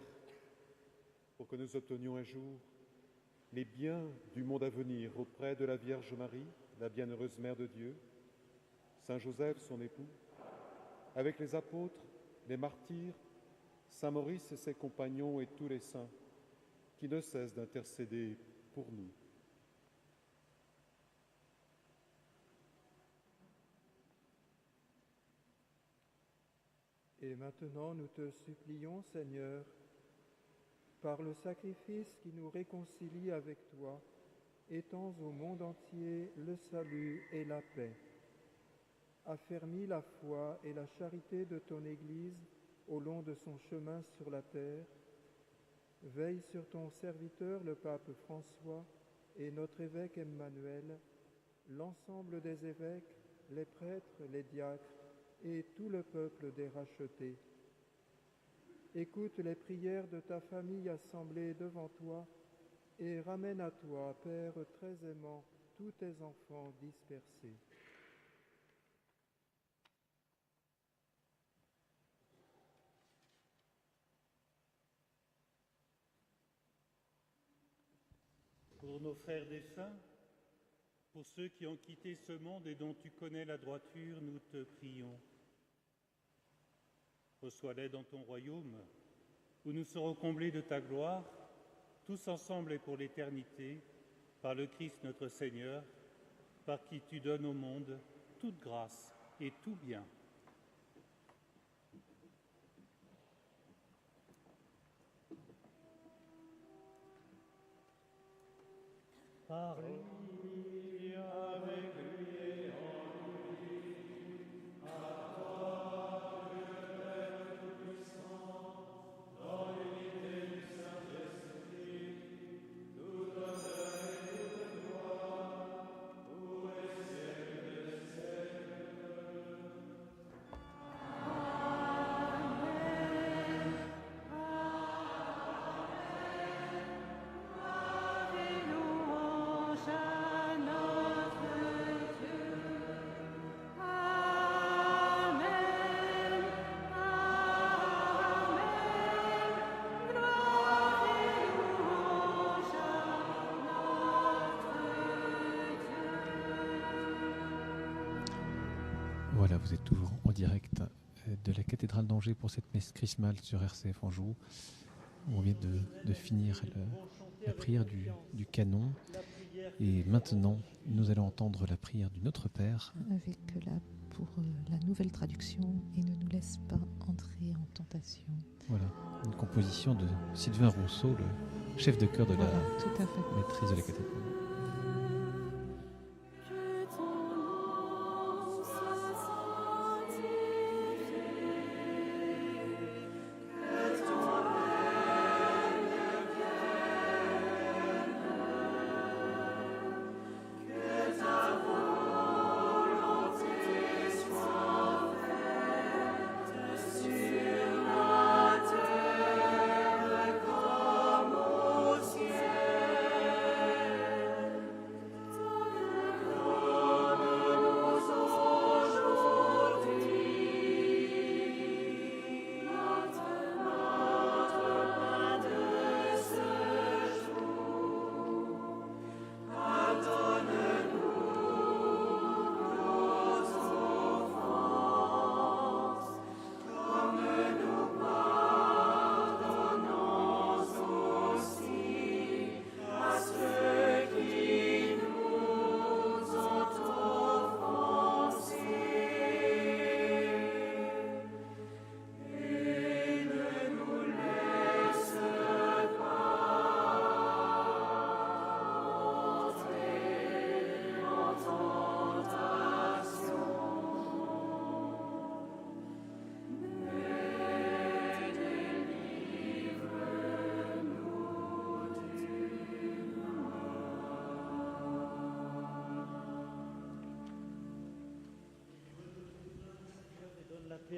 pour que nous obtenions un jour les biens du monde à venir auprès de la Vierge Marie, la bienheureuse Mère de Dieu, Saint Joseph, son époux, avec les apôtres, les martyrs, Saint Maurice et ses compagnons et tous les saints qui ne cessent d'intercéder pour nous. Et maintenant, nous te supplions, Seigneur, par le sacrifice qui nous réconcilie avec toi, étends au monde entier le salut et la paix. Affermis la foi et la charité de ton Église au long de son chemin sur la terre. Veille sur ton serviteur, le pape François, et notre évêque Emmanuel, l'ensemble des évêques, les prêtres, les diacres et tout le peuple des rachetés. Écoute les prières de ta famille assemblée devant toi et ramène à toi, Père très aimant, tous tes enfants dispersés. Pour nos frères défunts, pour ceux qui ont quitté ce monde et dont tu connais la droiture, nous te prions. Reçois-les dans ton royaume, où nous serons comblés de ta gloire, tous ensemble et pour l'éternité, par le Christ notre Seigneur, par qui tu donnes au monde toute grâce et tout bien. Par lui, avec lui et en lui, à toi, Dieu Père Tout-Puissant, dans l'unité du Saint-Esprit, tout honneur et toute gloire, pour les siècles des siècles. Amen. Amen. Ave louange. Voilà, vous êtes toujours en direct de la cathédrale d'Angers pour cette messe chrismale sur RCF Anjou. On vient de finir la prière du canon. Et maintenant, nous allons entendre la prière du Notre Père. Avec pour la nouvelle traduction, et ne nous laisse pas entrer en tentation. Voilà, une composition de Sylvain Rousseau, le chef de chœur de la maîtrise de la cathédrale.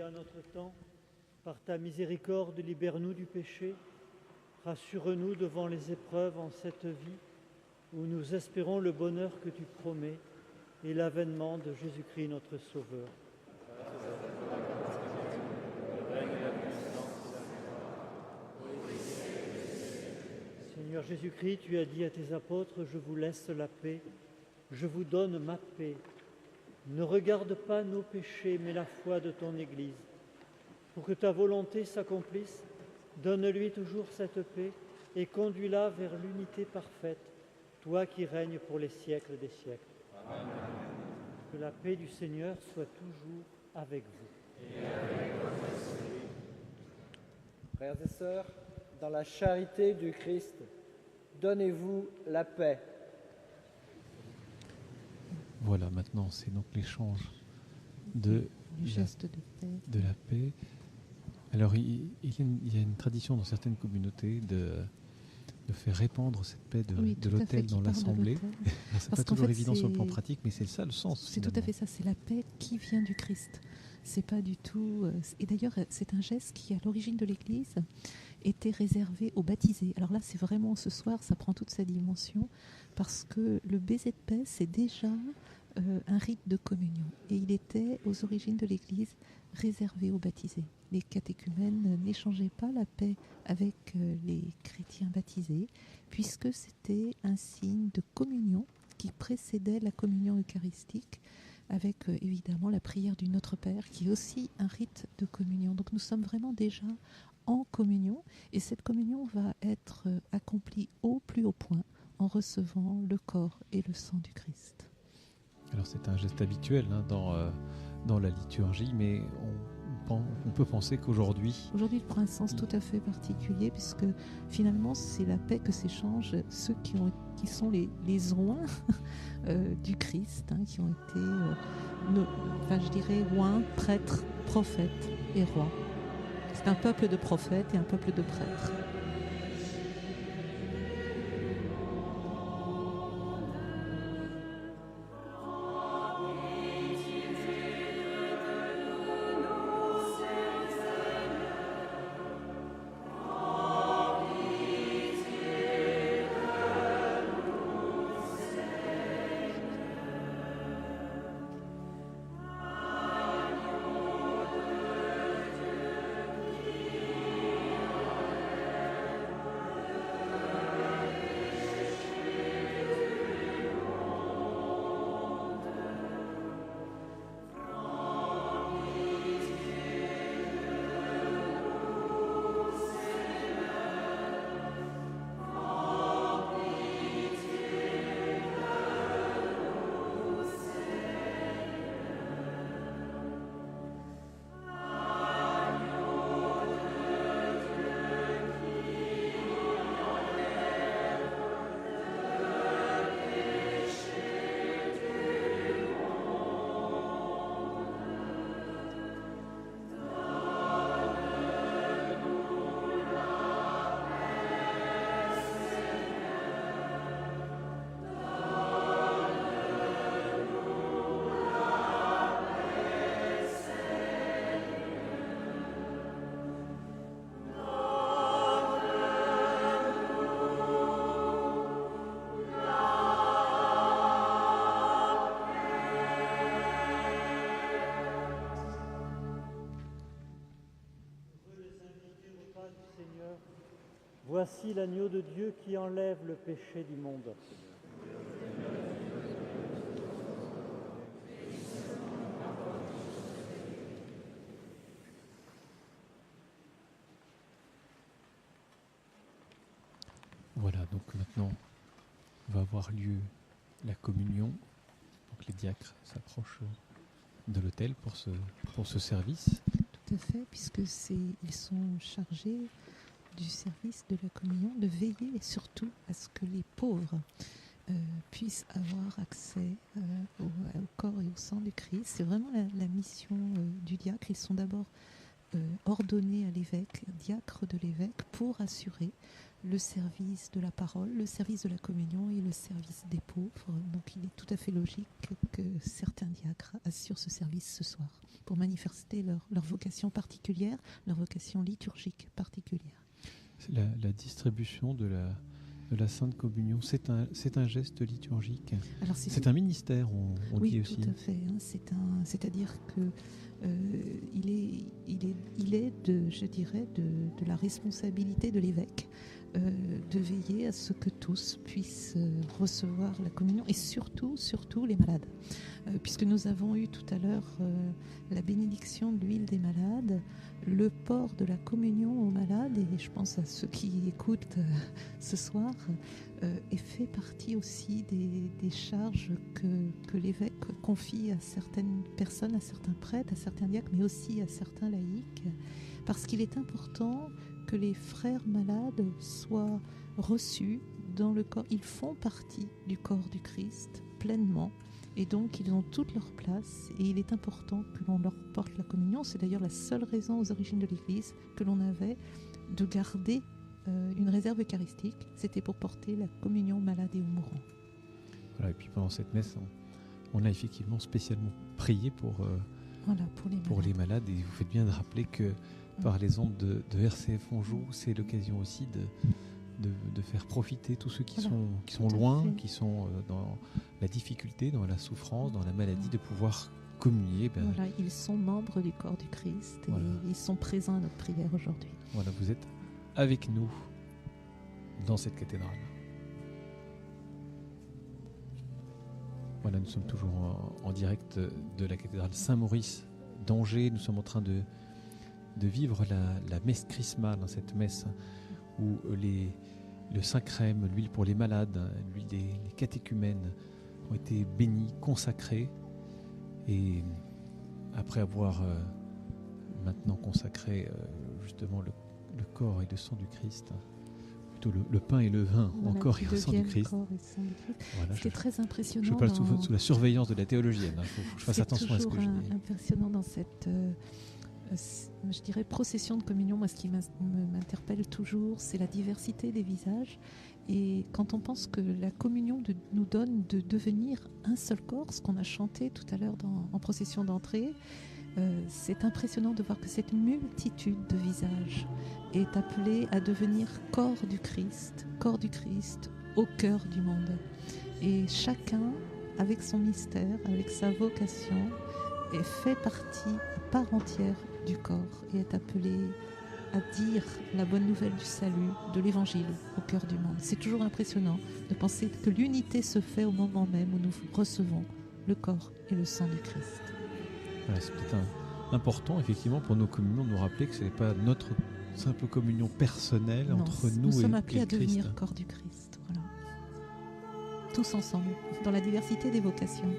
À notre temps, par ta miséricorde, libère-nous du péché, rassure-nous devant les épreuves en cette vie, où nous espérons le bonheur que tu promets et l'avènement de Jésus-Christ notre Sauveur. Seigneur Jésus-Christ, tu as dit à tes apôtres, je vous laisse la paix, je vous donne ma paix. Ne regarde pas nos péchés, mais la foi de ton Église. Pour que ta volonté s'accomplisse, donne-lui toujours cette paix et conduis-la vers l'unité parfaite, toi qui règnes pour les siècles des siècles. Amen. Que la paix du Seigneur soit toujours avec vous. Et avec votre esprit. Frères et sœurs, dans la charité du Christ, donnez-vous la paix. Voilà, maintenant, c'est donc l'échange du geste de paix. De la paix. Alors, il y a une tradition dans certaines communautés de faire répandre cette paix de l'autel dans l'assemblée. C'est pas toujours évident sur le plan pratique, mais c'est ça le sens. C'est tout à fait ça, c'est la paix qui vient du Christ. C'est pas du tout. Et d'ailleurs, c'est un geste qui, à l'origine de l'Église, était réservé aux baptisés. Alors là, c'est vraiment ce soir, ça prend toute sa dimension, parce que le baiser de paix, c'est déjà un rite de communion. Et il était, aux origines de l'Église, réservé aux baptisés. Les catéchumènes n'échangeaient pas la paix avec les chrétiens baptisés, puisque c'était un signe de communion qui précédait la communion eucharistique, avec évidemment la prière du Notre Père, qui est aussi un rite de communion. Donc nous sommes vraiment déjà en communion, et cette communion va être accomplie au plus haut point, en recevant le corps et le sang du Christ. Alors c'est un geste habituel dans la liturgie, mais on peut penser qu'aujourd'hui... Aujourd'hui, il prend un sens tout à fait particulier, puisque finalement, c'est la paix que s'échangent ceux qui sont les oints du Christ, qui ont été, oints, prêtres, prophètes et rois. C'est un peuple de prophètes et un peuple de prêtres. Voici l'agneau de Dieu qui enlève le péché du monde. Voilà, donc maintenant va avoir lieu la communion. Donc les diacres s'approchent de l'autel pour ce service. Tout à fait, puisque ils sont chargés du service de la communion, de veiller surtout à ce que les pauvres puissent avoir accès au corps et au sang du Christ. C'est vraiment la mission du diacre. Ils sont d'abord ordonnés à l'évêque, diacres de l'évêque, pour assurer le service de la parole, le service de la communion et le service des pauvres. Donc il est tout à fait logique que certains diacres assurent ce service ce soir pour manifester leur vocation particulière, leur vocation liturgique particulière. La distribution de la Sainte Communion, c'est un geste liturgique. Alors c'est un ministère, on oui, dit aussi. Oui, tout à fait. C'est-à-dire que il est de la responsabilité de l'évêque de veiller à ce que tous puissent recevoir la communion et surtout les malades. Puisque nous avons eu tout à l'heure la bénédiction de l'huile des malades, le port de la communion aux malades, et je pense à ceux qui écoutent ce soir, et fait partie aussi des charges que l'évêque confie à certaines personnes, à certains prêtres, à certains diacres, mais aussi à certains laïcs, parce qu'il est important que les frères malades soient reçus dans le corps. Ils font partie du corps du Christ pleinement, et donc ils ont toute leur place, et il est important que l'on leur porte la communion. C'est d'ailleurs la seule raison aux origines de l'Église que l'on avait de garder une réserve eucharistique, c'était pour porter la communion aux malades et aux mourants. Voilà, et puis pendant cette messe, on a effectivement spécialement prié pour les malades, et vous faites bien de rappeler que par les ondes de RCF Anjou, c'est l'occasion aussi de faire profiter tous ceux qui sont loin, qui sont dans la difficulté, dans la souffrance, dans la maladie, de pouvoir communier. Voilà, ils sont membres du corps du Christ et ils sont présents à notre prière aujourd'hui. Voilà, vous êtes avec nous dans cette cathédrale. Voilà, nous sommes toujours en direct de la cathédrale Saint-Maurice d'Angers. Nous sommes en train de vivre la messe chrismale, cette messe où le Saint-Crème, l'huile pour les malades, l'huile des catéchumènes ont été bénis, consacrés. Et après avoir maintenant consacré justement le corps et le sang du Christ, plutôt le pain et le vin, encore et le sang du Christ. Voilà, ce qui est très impressionnant. Je parle sous la surveillance de la théologienne. Il faut que je fasse attention à ce que je dis. C'est impressionnant dans cette, je dirais, procession de communion. Moi, ce qui m'interpelle toujours, c'est la diversité des visages. Et quand on pense que la communion nous donne de devenir un seul corps, ce qu'on a chanté tout à l'heure en procession d'entrée, c'est impressionnant de voir que cette multitude de visages est appelée à devenir corps du Christ au cœur du monde. Et chacun, avec son mystère, avec sa vocation, fait partie à part entière du corps et est appelé à dire la bonne nouvelle du salut, de l'évangile au cœur du monde. C'est toujours impressionnant de penser que l'unité se fait au moment même où nous recevons le corps et le sang du Christ. Voilà, c'est peut-être important, effectivement, pour nos communions, de nous rappeler que ce n'est pas notre simple communion personnelle entre nous et le Christ. Nous sommes appelés à devenir corps du Christ. Voilà. Tous ensemble, dans la diversité des vocations.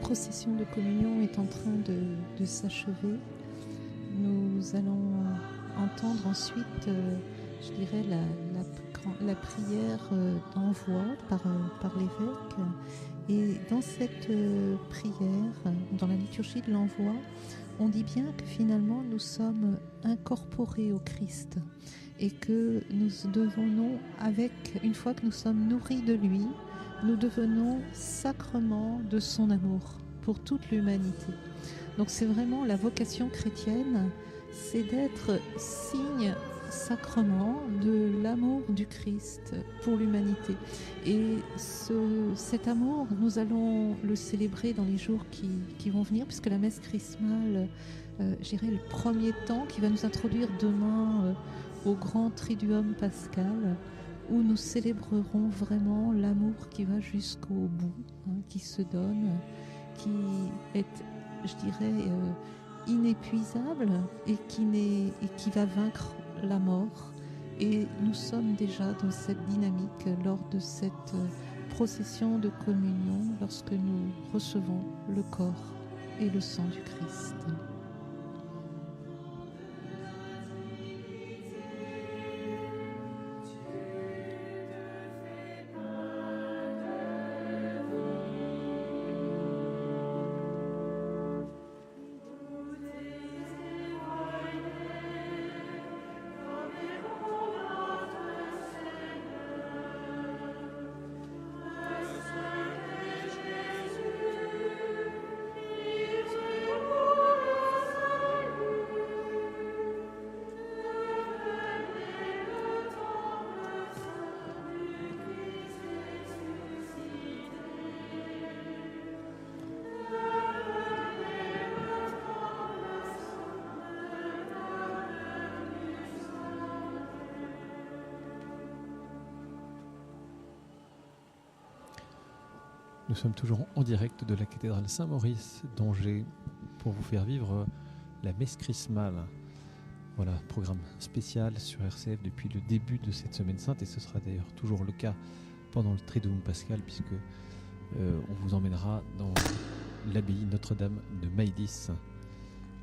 procession de communion est en train de s'achever. Nous allons entendre ensuite, je dirais, la prière d'envoi par l'évêque. Et dans cette prière, dans la liturgie de l'envoi, on dit bien que finalement nous sommes incorporés au Christ et que nous devenons, une fois que nous sommes nourris de lui, nous devenons sacrement de son amour pour toute l'humanité. Donc c'est vraiment la vocation chrétienne, c'est d'être signe sacrement de l'amour du Christ pour l'humanité. Et cet amour, nous allons le célébrer dans les jours qui vont venir, puisque la messe chrismale, je dirais le premier temps qui va nous introduire demain au grand Triduum pascal, où nous célébrerons vraiment l'amour qui va jusqu'au bout, qui se donne, qui est, je dirais, inépuisable et qui va vaincre la mort. Et nous sommes déjà dans cette dynamique lors de cette procession de communion, lorsque nous recevons le corps et le sang du Christ. Nous sommes toujours en direct de la cathédrale Saint-Maurice d'Angers pour vous faire vivre la messe chrismale. Voilà, programme spécial sur RCF depuis le début de cette semaine sainte, et ce sera d'ailleurs toujours le cas pendant le Triduum pascal, puisque on vous emmènera dans l'abbaye Notre-Dame de Maïdis,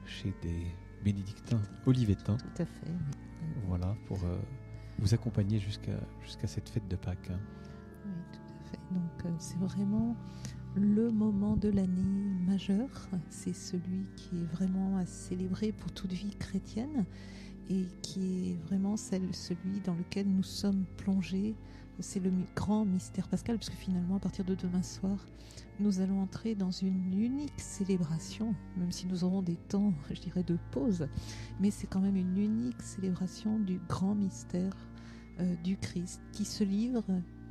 chez des bénédictins olivétains. Tout à fait. Oui. Voilà, pour vous accompagner jusqu'à cette fête de Pâques. Oui, tout à fait. Donc c'est vraiment le moment de l'année majeur. C'est celui qui est vraiment à célébrer pour toute vie chrétienne et qui est vraiment celui dans lequel nous sommes plongés. C'est le grand mystère pascal, puisque finalement, à partir de demain soir, nous allons entrer dans une unique célébration, même si nous aurons des temps, je dirais, de pause, mais c'est quand même une unique célébration du grand mystère du Christ, qui se livre,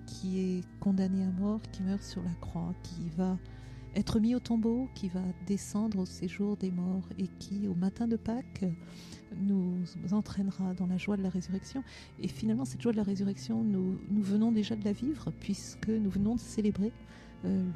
qui est condamné à mort, qui meurt sur la croix, qui va être mis au tombeau, qui va descendre au séjour des morts et qui, au matin de Pâques, nous entraînera dans la joie de la résurrection. Et finalement, cette joie de la résurrection, nous venons déjà de la vivre, puisque nous venons de célébrer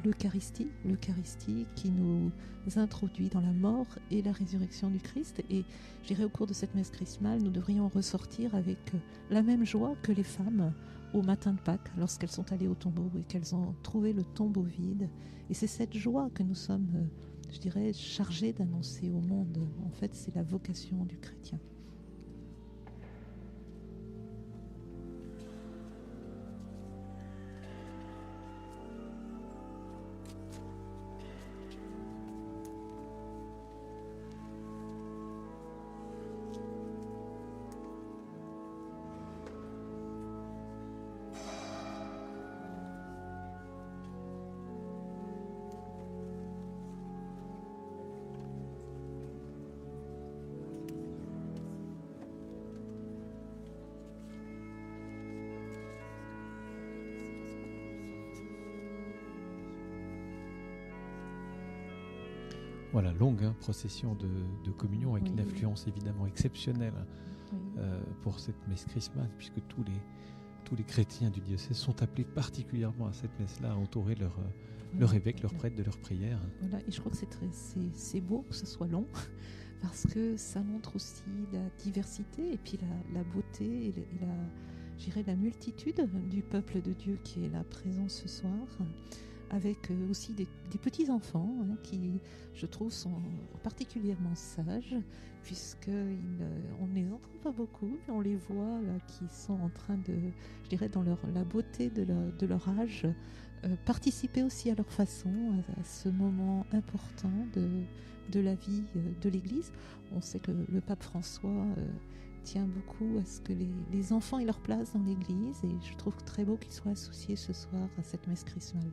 l'Eucharistie qui nous introduit dans la mort et la résurrection du Christ. Et je dirais, au cours de cette messe chrismale, nous devrions ressortir avec la même joie que les femmes au matin de Pâques, lorsqu'elles sont allées au tombeau et qu'elles ont trouvé le tombeau vide. Et c'est cette joie que nous sommes, je dirais, chargés d'annoncer au monde. En fait, c'est la vocation du chrétien. Voilà, longue procession de communion avec une affluence évidemment exceptionnelle pour cette messe chrismale, puisque tous les chrétiens du diocèse sont appelés particulièrement à cette messe-là, à entourer leur évêque, leur prêtre de leur prière. Voilà, et je crois que c'est beau que ce soit long, parce que ça montre aussi la diversité et puis la beauté et la multitude du peuple de Dieu qui est là présent ce soir. avec aussi des petits-enfants qui, je trouve, sont particulièrement sages, puisqu'on ne les entend pas beaucoup, mais on les voit là, qui sont en train de, je dirais, dans la beauté de leur âge, participer aussi à leur façon à ce moment important de la vie de l'Église. On sait que le pape François tient beaucoup à ce que les enfants aient leur place dans l'Église, et je trouve très beau qu'ils soient associés ce soir à cette messe chrismale.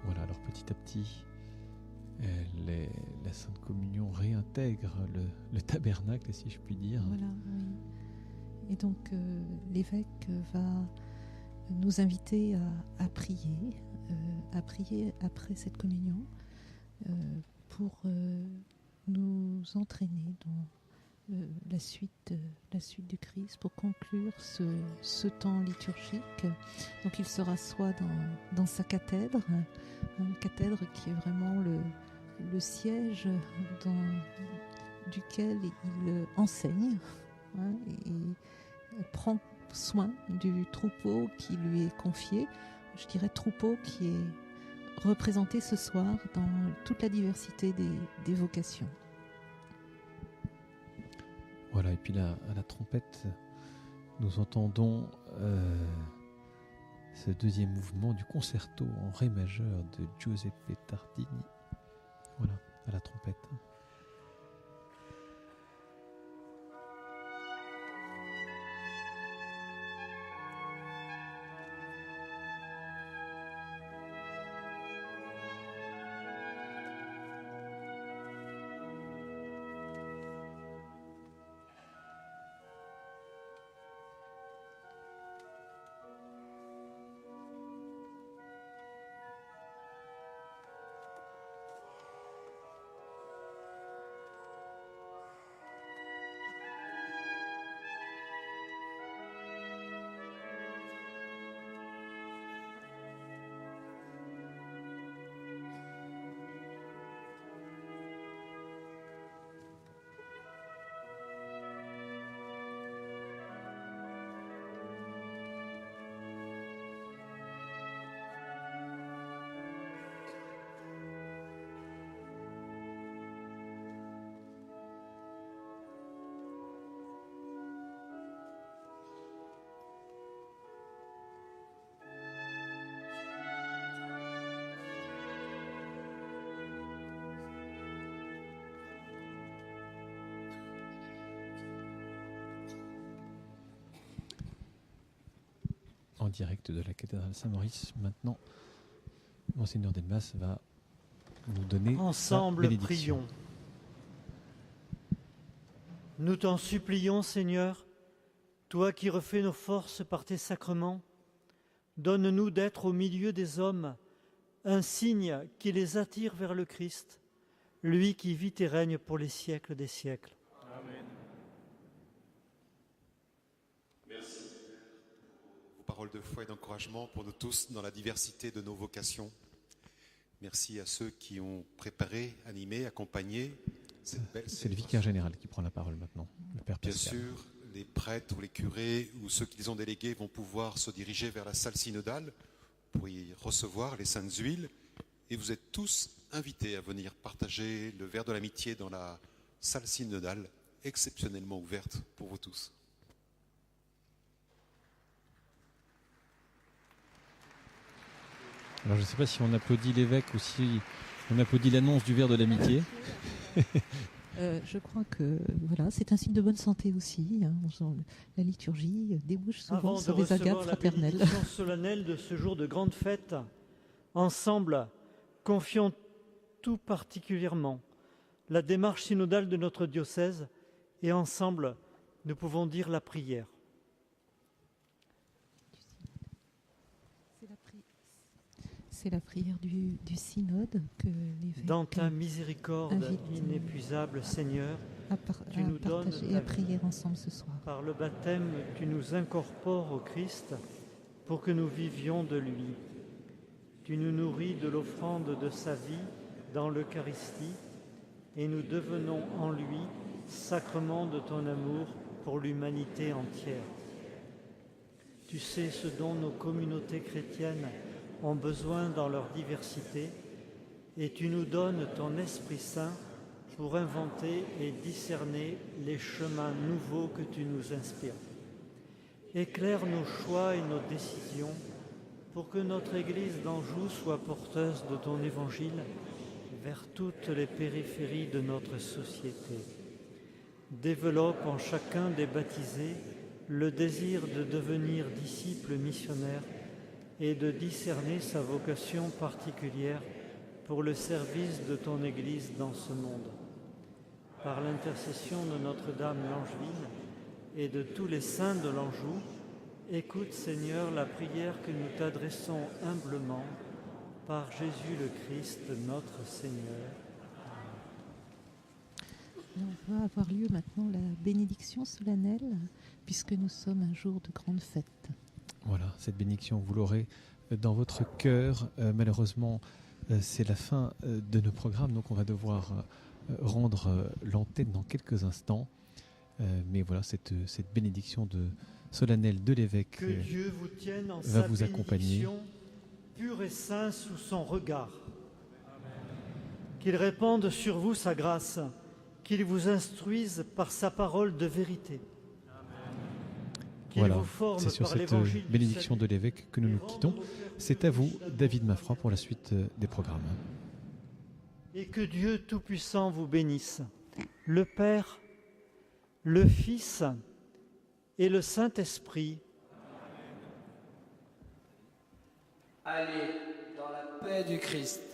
Voilà, alors petit à petit, la Sainte Communion réintègre le tabernacle, si je puis dire. Voilà, oui. Et donc l'évêque va nous inviter à prier après cette communion pour nous entraîner dans la suite du Christ, pour conclure ce temps liturgique. Donc il se rassoit dans sa cathèdre, une cathèdre qui est vraiment le siège duquel il enseigne et prend soin du troupeau qui lui est confié. Je dirais troupeau qui est représenté ce soir dans toute la diversité des vocations. Voilà, et puis là, à la trompette, nous entendons ce deuxième mouvement du concerto en ré majeur de Giuseppe Tartini. Voilà, à la trompette. En direct de la cathédrale Saint-Maurice. Maintenant, Monseigneur Delmas va nous donner ensemble, sa bénédiction. Prions. Nous t'en supplions, Seigneur, toi qui refais nos forces par tes sacrements, donne-nous d'être au milieu des hommes un signe qui les attire vers le Christ, lui qui vit et règne pour les siècles des siècles. Amen. Merci pour vos paroles de foi et d'encouragement pour nous tous dans la diversité de nos vocations. Merci à ceux qui ont préparé, animé, accompagné cette belle C'est le vicaire général qui prend la parole maintenant, le Père Bien Pascal. sûr, les prêtres ou les curés ou ceux qui les ont délégués vont pouvoir se diriger vers la salle synodale pour y recevoir les saintes huiles. Et vous êtes tous invités à venir partager le verre de l'amitié dans la salle synodale, exceptionnellement ouverte pour vous tous. Alors je ne sais pas si on applaudit l'évêque ou si on applaudit l'annonce du verre de l'amitié. Je crois que voilà, c'est un signe de bonne santé aussi. La liturgie débouche souvent Avant sur de des agates recevoir la fraternelles. bénédiction solennelle de ce jour de grande fête, ensemble, confions tout particulièrement la démarche synodale de notre diocèse et ensemble, nous pouvons dire la prière. C'est la prière du synode que l'évêque Dans ta miséricorde inépuisable, Seigneur, tu nous donnes partager, à prier ensemble ce soir. Par le baptême, tu nous incorpores au Christ pour que nous vivions de lui. Tu nous nourris de l'offrande de sa vie dans l'Eucharistie et nous devenons en lui sacrement de ton amour pour l'humanité entière. Tu sais ce dont nos communautés chrétiennes ont besoin dans leur diversité, et tu nous donnes ton Esprit Saint pour inventer et discerner les chemins nouveaux que tu nous inspires. Éclaire nos choix et nos décisions pour que notre Église d'Anjou soit porteuse de ton Évangile vers toutes les périphéries de notre société. Développe en chacun des baptisés le désir de devenir disciple missionnaire et de discerner sa vocation particulière pour le service de ton Église dans ce monde. Par l'intercession de Notre-Dame l'Angevine et de tous les saints de l'Anjou, écoute, Seigneur, la prière que nous t'adressons humblement par Jésus le Christ, notre Seigneur. On va avoir lieu maintenant la bénédiction solennelle, puisque nous sommes un jour de grande fête. Voilà, cette bénédiction, vous l'aurez dans votre cœur. Malheureusement, c'est la fin de nos programmes, donc on va devoir rendre l'antenne dans quelques instants. Mais voilà, cette bénédiction solennelle de l'évêque que Dieu vous tienne en va sa vous accompagner. bénédiction, pur et saint sous son regard. Qu'il répande sur vous sa grâce, qu'il vous instruise par sa parole de vérité. Voilà, c'est sur cette bénédiction de l'évêque que nous nous quittons. C'est à vous, David Maffroy, pour la suite des programmes. Et que Dieu Tout-Puissant vous bénisse, le Père, le Fils et le Saint-Esprit. Allez dans la paix du Christ.